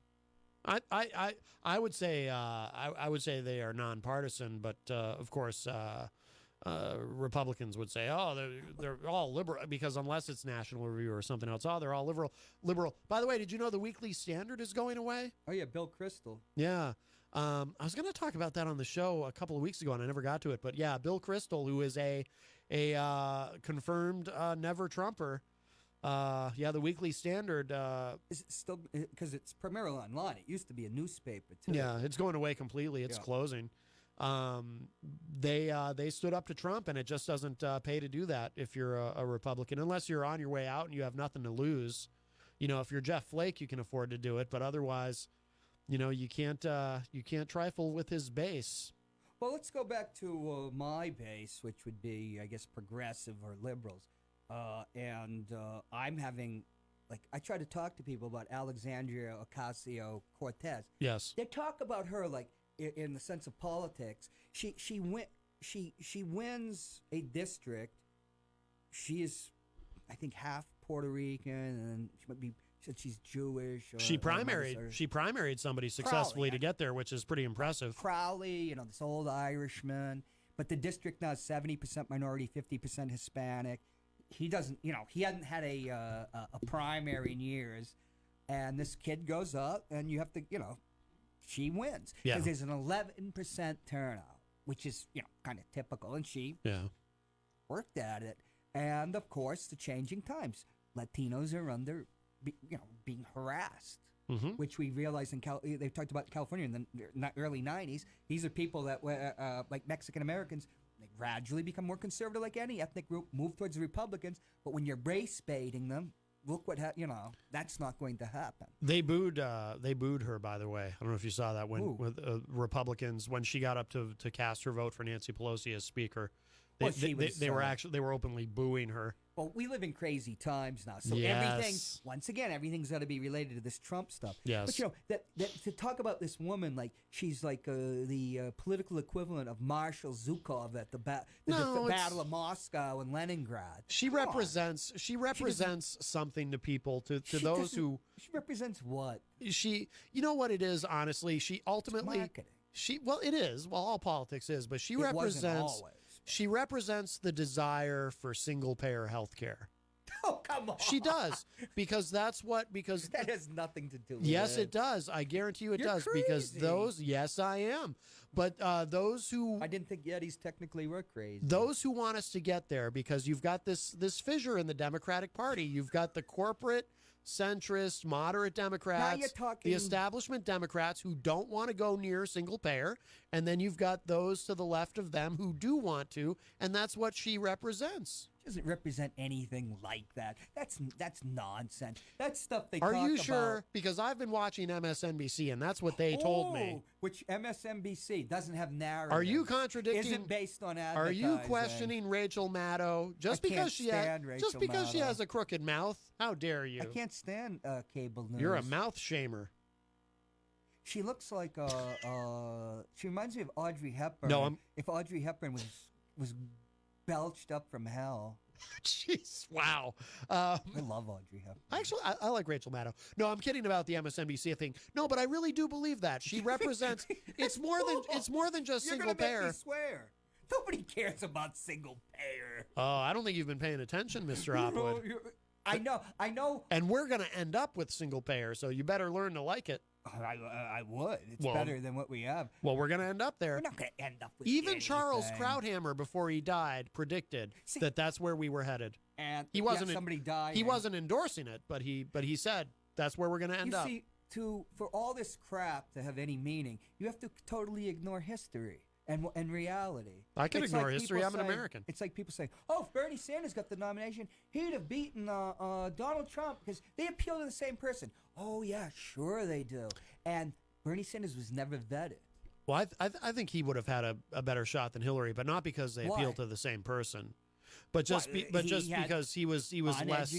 I would say I would say they are nonpartisan, but of course. Republicans would say, oh, they're all liberal, because unless it's National Review or something else, they're all liberal. By the way, did you know the Weekly Standard is going away? Oh, yeah, Bill Kristol. Yeah. I was going to talk about that on the show a couple of weeks ago, and I never got to it. But, yeah, Bill Kristol, who is a confirmed never-Trumper, Yeah, the Weekly Standard. Is it still, because it's primarily online? It used to be a newspaper too. Yeah, it's going away completely. It's closing. They stood up to Trump, and it just doesn't pay to do that if you're a Republican, unless you're on your way out and you have nothing to lose. You know, if you're Jeff Flake, you can afford to do it, but otherwise, you know, you can't trifle with his base. Well, let's go back to my base, which would be, I guess, progressive or liberals. I'm having, like, I try to talk to people about Alexandria Ocasio-Cortez. Yes. They talk about her, like, in the sense of politics. She wins a district. She is, I think, half Puerto Rican, and she might be, said she's Jewish. She primaried somebody successfully to get there, which is pretty impressive. Crowley, you know, this old Irishman. But the district now is 70% minority, 50% Hispanic. He doesn't, you know, he hadn't had a primary in years. And this kid goes up, and you have to, you know, she wins. Yeah. Because there's an 11% turnout, which is, you know, kind of typical. And she worked at it. And, of course, the changing times. Latinos are under, being harassed, which we realized they've talked about California in the early 90s. These are people that were, like Mexican Americans, they gradually become more conservative like any ethnic group, move towards the Republicans. But when you're race baiting them, look what, that's not going to happen. They booed her, by the way. I don't know if you saw that when with Republicans, when she got up to cast her vote for Nancy Pelosi as Speaker. They were openly booing her. Well, we live in crazy times now, so everything's got to be related to this Trump stuff. Yes. But that to talk about this woman like she's like the political equivalent of Marshal Zhukov at the Battle of Moscow and Leningrad. She represents something to people to those who. She represents what? You know what it is, honestly. She ultimately. Marketing. It is. Well, all politics is, but she represents the desire for single-payer health care. Oh, come on. She does, because that has nothing to do with Yes, it does. I guarantee you it does. Crazy. Because yes, I am. But those who... I didn't think Yetis technically were crazy. Those who want us to get there, because you've got this fissure in the Democratic Party. You've got the corporate, centrist, moderate Democrats, the establishment Democrats who don't want to go near single payer, and then you've got those to the left of them who do want to, and that's what she represents. She doesn't represent anything like that. That's nonsense. That's stuff they talk about. Are you sure? Because I've been watching MSNBC, and that's what they told me. Which MSNBC doesn't have narrative. Are you contradicting? Isn't based on advertising. Are you questioning Rachel Maddow just because she has a crooked mouth? How dare you? I can't stand cable news. You're a mouth shamer. She looks like she reminds me of Audrey Hepburn. No, if Audrey Hepburn was belched up from hell. Jeez, wow. I love Audrey Hepburn. Actually, I like Rachel Maddow. No, I'm kidding about the MSNBC thing. No, but I really do believe that she represents. It's more than just single payer. You're gonna make me swear. Nobody cares about single payer. Oh, I don't think you've been paying attention, Mr. Hopwood. I know. And we're going to end up with single payer, so you better learn to like it. I would. It's better than what we have. Well, we're going to end up there. We're not going to end up with Even anything. Charles Krauthammer, before he died, predicted that's where we were headed. And he wasn't. Somebody died. He wasn't endorsing it, but he said that's where we're going to end up. You see, for all this crap to have any meaning, you have to totally ignore history and reality. I can ignore history. I'm an American. It's like people say, "Oh, if Bernie Sanders got the nomination, he'd have beaten Donald Trump because they appeal to the same person." Oh yeah, sure they do. And Bernie Sanders was never vetted. Well, I think he would have had a better shot than Hillary, but not because they appeal to the same person, but just because he was less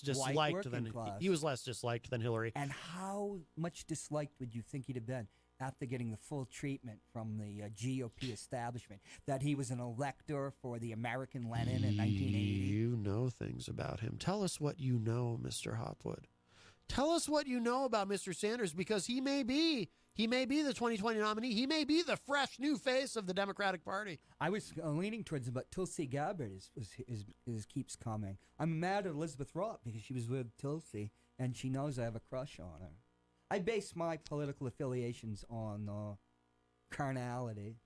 disliked than Hillary. And how much disliked would you think he'd have been after getting the full treatment from the GOP establishment, that he was an elector for the American Lenin in 1980? You know things about him. Tell us what you know, Mr. Hopwood. Tell us what you know about Mr. Sanders, because he may be the 2020 nominee. He may be the fresh new face of the Democratic Party. I was leaning towards him, but Tulsi Gabbard keeps coming. I'm mad at Elizabeth Roth because she was with Tulsi, and she knows I have a crush on her. I base my political affiliations on carnality.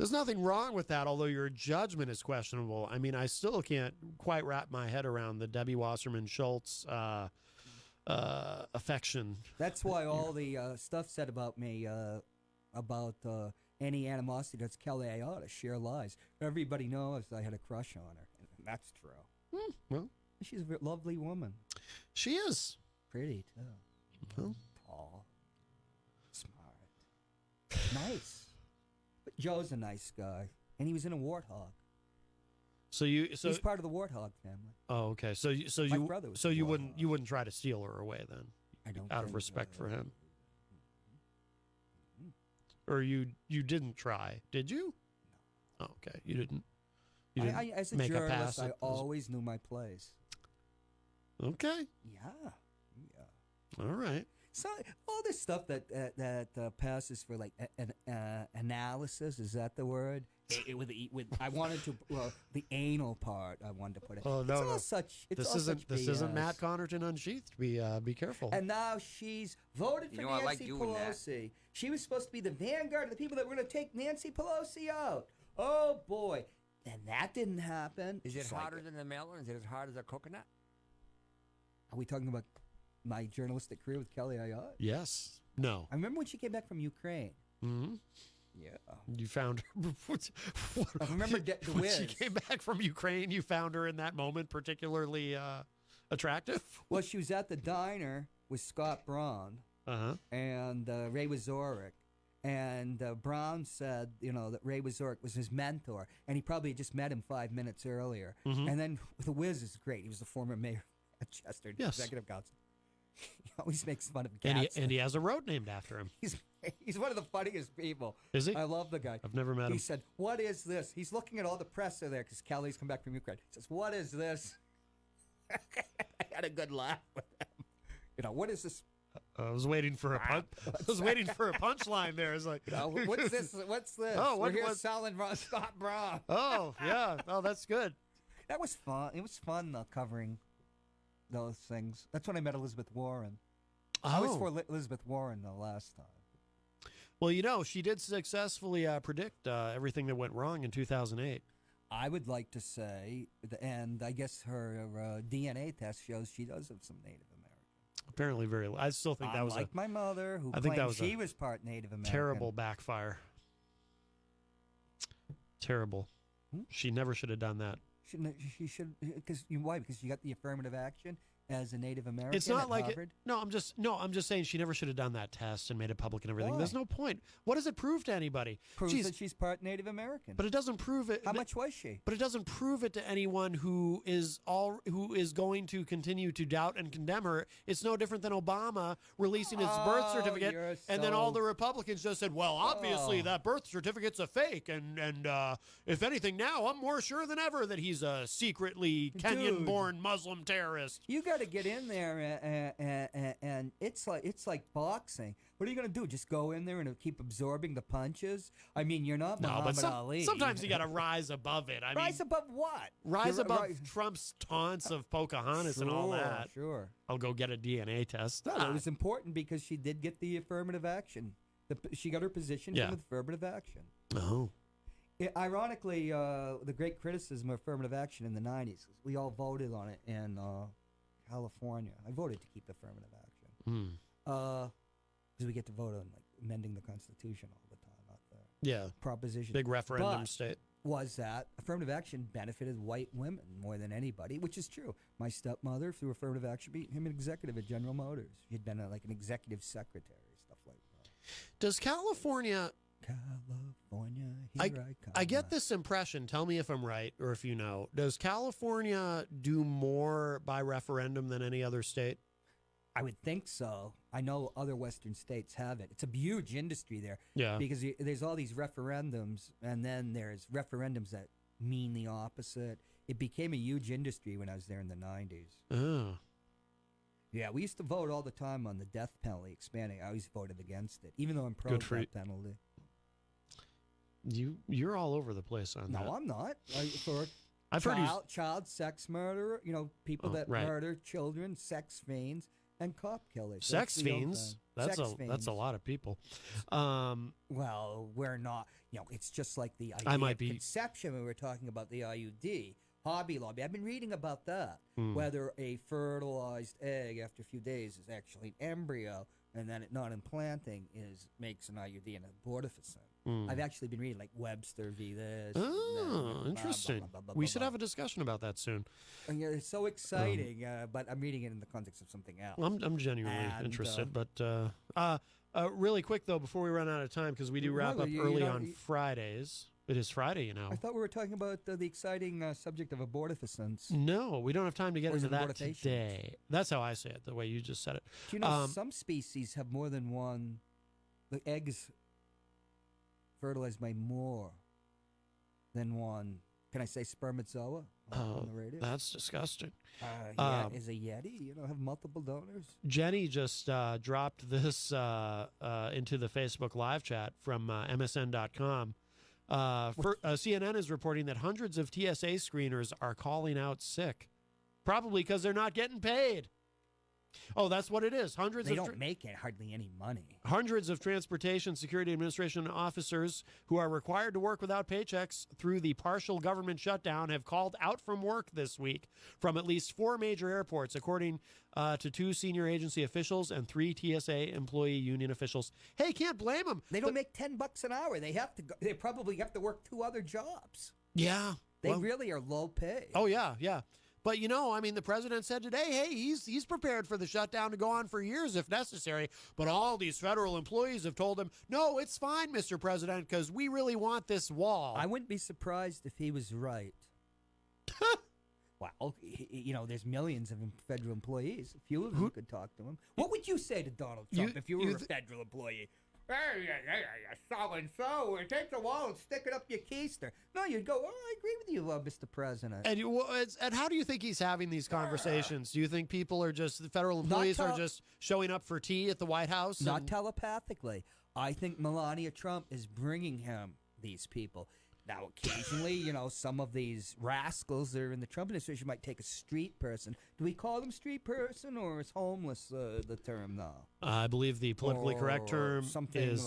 There's nothing wrong with that, although your judgment is questionable. I mean, I still can't quite wrap my head around the Debbie Wasserman Schultz affection. That's why all the stuff said about me, about any animosity that's Kelly Ayotte, sheer lies. Everybody knows I had a crush on her, and that's true. Well, she's a lovely woman. She is. Pretty, too. Well. Tall. Smart. Nice. But Joe's a nice guy, and he was in a warthog. He's part of the warthog family. Oh, okay. So My brother was a you warthog. wouldn't try to steal her away then? I don't. Out of respect for him. Or you didn't try, did you? No. Oh, okay, you didn't. You didn't as a make journalist, a pass. I always knew my place. Okay. Yeah. All right. So all this stuff that passes for like an analysis, is that the word? I wanted to the anal part. I wanted to put it. Oh no, it's all no. Such. It's this all isn't such this BS. isn't Matt Connarton Unsheathed. Be careful. And now she's voted for Nancy like doing that. Pelosi. She was supposed to be the vanguard of the people that were going to take Nancy Pelosi out. Oh boy, and that didn't happen. Is it It's hotter like, than the melon? Is it as hard as a coconut? Are we talking about my journalistic career with Kelly Ayotte? Yes. No. I remember when she came back from Ukraine. Mm-hmm. Yeah. You found her. I remember the when Wiz. she came back from Ukraine. You found her in that moment particularly attractive. Well, she was at the diner with Scott Braun and Ray Wazorek. And Brown said, that Ray Wazorek was his mentor, and he probably had just met him 5 minutes earlier. Mm-hmm. And then the Wiz is great. He was the former mayor of Chester, executive council. He always makes fun of cats. And he has a road named after him. He's one of the funniest people. Is he? I love the guy. I've never met him. He said, "What is this?" He's looking at all the press there because Kelly's come back from Ukraine. He says, "What is this?" I had a good laugh with him. What is this? I was waiting for a punchline there. It's like, what's this? What's this? Oh, We're here selling Scott Braun. Oh, yeah. Oh, that's good. That was fun. It was fun covering those things. That's when I met Elizabeth Warren. I was for Elizabeth Warren the last time. Well, she did successfully predict everything that went wrong in 2008. I would like to say, and I guess her DNA test shows she does have some Native American. Apparently, I still think that was like my mother, who I think that claimed was she was part Native American. Terrible backfire. Terrible. She never should have done that. She should, why? Because she got the affirmative action as a Native American. It's not at like Harvard? I'm just saying she never should have done that test and made it public and everything. Why? There's no point. What does it prove to anybody? Proves that she's part Native American. But it doesn't prove it. How much was she? But it doesn't prove it to anyone who is going to continue to doubt and condemn her. It's no different than Obama releasing his birth certificate, and then all the Republicans just said, "Well, obviously that birth certificate's a fake, and if anything, now I'm more sure than ever that he's a secretly Kenyan-born Muslim terrorist." You got to get in there, and it's like boxing. What are you going to do? Just go in there and keep absorbing the punches? I mean, you're not Muhammad Ali. Sometimes you got to rise above it. Rise above what? Rise above Trump's taunts of Pocahontas and all that. Sure. I'll go get a DNA test. No, it was important because she did get the affirmative action. She got her position from affirmative action. Oh. Ironically, the great criticism of affirmative action in the 90s, we all voted on it in California. I voted to keep affirmative action. Because we get to vote on amending the Constitution all the time out there. Yeah. Proposition. Big referendum state. Was that affirmative action benefited white women more than anybody, which is true. My stepmother, through affirmative action, became an executive at General Motors. She'd been an executive secretary, stuff like that. Does California, here I come. I get this impression, tell me if I'm right or if you know, does California do more by referendum than any other state? I would think so. I know other Western states have it. It's a huge industry there. Yeah. Because there's all these referendums, and then there's referendums that mean the opposite. It became a huge industry when I was there in the 90s. Oh. Yeah, we used to vote all the time on the death penalty expanding. I always voted against it, even though I'm pro death penalty. You're all over the place on that. No, I'm not. I've heard child sex murder, people that murder children, sex fiends, and cop killers. Sex fiends? That's Sex a fiends. lot of people. Well, we're not. It's just like the idea might of be- conception when we were talking about the IUD. Hobby Lobby. I've been reading about that. Hmm. Whether a fertilized egg after a few days is actually an embryo and then it not implanting makes an IUD an abortifacient. I've actually been reading like Webster v. this. and Oh, then interesting. blah, blah, blah, We blah, should blah. have a discussion about that soon. And, it's so exciting, but I'm reading it in the context of something else. I'm genuinely And, interested, but really quick though, before we run out of time, because we do wrap Well, up you early know, on Fridays. It is Friday, you know. I thought we were talking about the exciting subject of abortifacients. No, we don't have time to get Or is into it that abortifacients? today. That's how I say it, the way you just said it. Do you know some species have more than one? The eggs fertilized by more than one. Can I say spermatozoa on the radio? That's disgusting. Is a yeti? Have multiple donors? Jenny just dropped this into the Facebook live chat from MSN.com. CNN is reporting that hundreds of TSA screeners are calling out sick, probably because they're not getting paid. Oh, that's what it is. They don't make hardly any money. Hundreds of Transportation Security Administration officers who are required to work without paychecks through the partial government shutdown have called out from work this week from at least 4 major airports, according to 2 senior agency officials and 3 TSA employee union officials. Hey, can't blame them. They don't make $10 an hour. They have to. They probably have to work 2 other jobs. Yeah. They really are low pay. Oh, yeah, yeah. But, the president said today, hey, he's prepared for the shutdown to go on for years if necessary. But all these federal employees have told him, no, it's fine, Mr. President, because we really want this wall. I wouldn't be surprised if he was right. Well, there's millions of federal employees. A few of them could talk to him. What would you say to Donald Trump if you were a federal employee? Hey, so-and-so, take the wall and stick it up your keister. No, you'd go, I agree with you, Mr. President. And how do you think he's having these conversations? Do you think people are the federal employees are just showing up for tea at the White House? Not telepathically. I think Melania Trump is bringing him these people. Now, occasionally, some of these rascals that are in the Trump administration might take a street person. Do we call them street person, or is homeless the term now? I believe the politically correct term is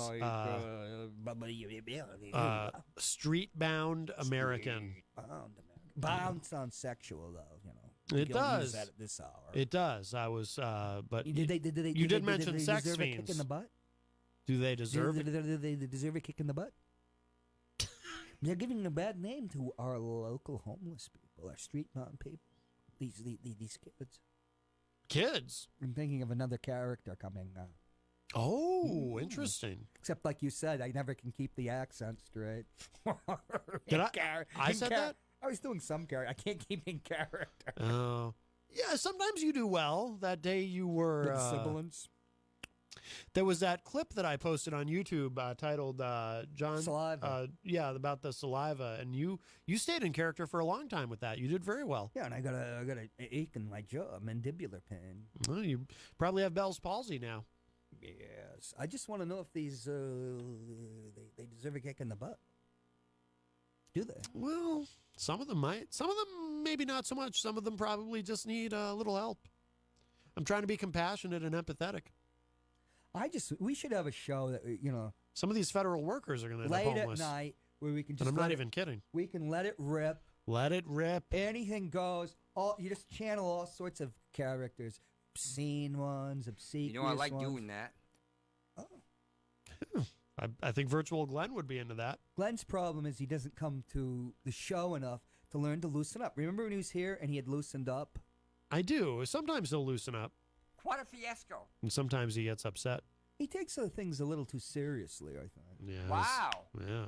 street-bound American. Bound sounds sexual, though. It You don't does. use that at this hour. It does. I was, but you did mention sex deserve a kick fiends. in the butt? Do they deserve it? Do they deserve a kick in the butt? They're giving a bad name to our local homeless people, our street-bound people. These kids. Kids? I'm thinking of another character coming. Oh, interesting. Except, like you said, I never can keep the accent straight. Did I said that? I was doing some character. I can't keep in character. Oh. Yeah, sometimes you do well. That day you were... With sibilance. There was that clip that I posted on YouTube titled John Saliva. About the saliva, and you stayed in character for a long time with that. You did very well. Yeah, and I got a ache in my jaw, mandibular pain. Well, you probably have Bell's palsy now. Yes, I just want to know if these they deserve a kick in the butt. Do they? Well, some of them might. Some of them maybe not so much. Some of them probably just need a little help. I'm trying to be compassionate and empathetic. We should have a show that, Some of these federal workers are going to end up late homeless. at night where we can just. And I'm not even kidding. We can let it rip. Let it rip. Anything goes. You just channel all sorts of characters, obscene ones, obsequious I like ones. doing that. Oh. I think Virtual Glenn would be into that. Glenn's problem is he doesn't come to the show enough to learn to loosen up. Remember when he was here and he had loosened up? I do. Sometimes he'll loosen up. What a fiasco. And sometimes he gets upset. He takes things a little too seriously, I think. Yeah. Wow. Yeah.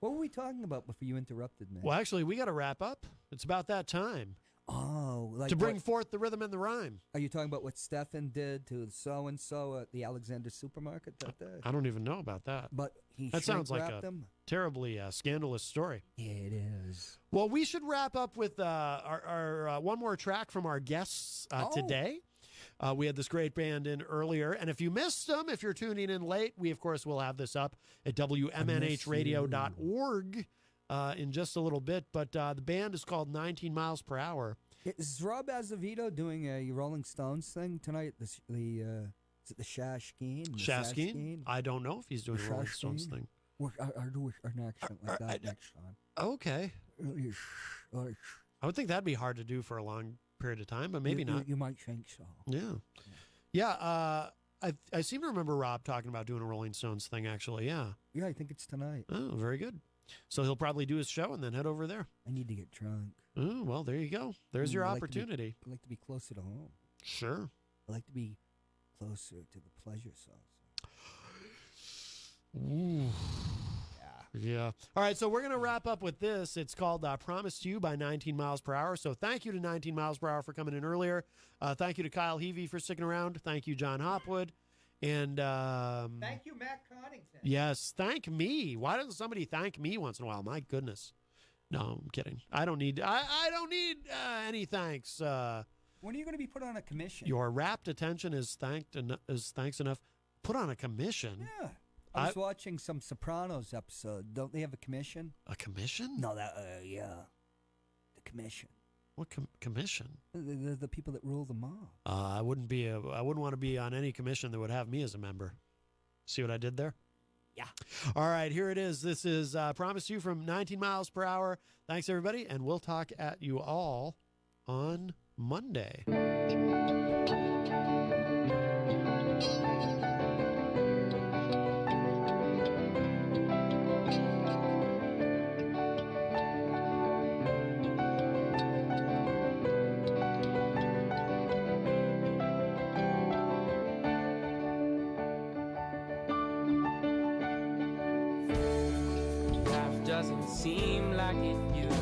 What were we talking about before you interrupted me? Well, actually, we got to wrap up. It's about that time. Oh, like to bring forth the rhythm and the rhyme. Are you talking about what Stefan did to so-and-so at the Alexander supermarket that day? I don't even know about that. But that sounds like a them? terribly scandalous story. It is. Well, we should wrap up with our one more track from our guests today. We had this great band in earlier, and if you missed them, if you're tuning in late, we, of course, will have this up at WMNHradio.org in just a little bit, but the band is called 19 Miles Per Hour. Is Rob Azevedo doing a Rolling Stones thing tonight, the Is it the Shashkeen? Shaskin? I don't know if he's doing a Rolling Shashkeen? Stones thing. I'll do an accent like that next time. Okay. I would think that'd be hard to do for a long period of time, but maybe not. You might think so. Yeah. I seem to remember Rob talking about doing a Rolling Stones thing, actually. Yeah. Yeah, I think it's tonight. Oh, very good. So he'll probably do his show and then head over there. I need to get drunk. Oh, well, there you go. There's your opportunity. I like to be closer to home. Sure. I like to be closer to the pleasure sauce. Ooh. Yeah. All right, so we're going to wrap up with this. It's called Promise to You by 19 Miles Per Hour. So thank you to 19 Miles Per Hour for coming in earlier. Thank you to Kyle Heavey for sticking around. Thank you, John Hopwood. And thank you, Matt Connarton. yes, thank me. Why doesn't somebody thank me once in a while? My goodness. No, I'm kidding. I don't need any thanks. When are you going to be put on a commission? Your rapt attention is thanks enough. Put on a commission. Yeah. I was watching some Sopranos episode. Don't they have a commission? A commission? No, the commission. What commission? The people that rule the mob. I wouldn't want to be on any commission that would have me as a member. See what I did there? Yeah. All right, here it is. This is Promise You from 19 Miles Per Hour. Thanks, everybody, and we'll talk at you all on Monday. Life doesn't seem like it used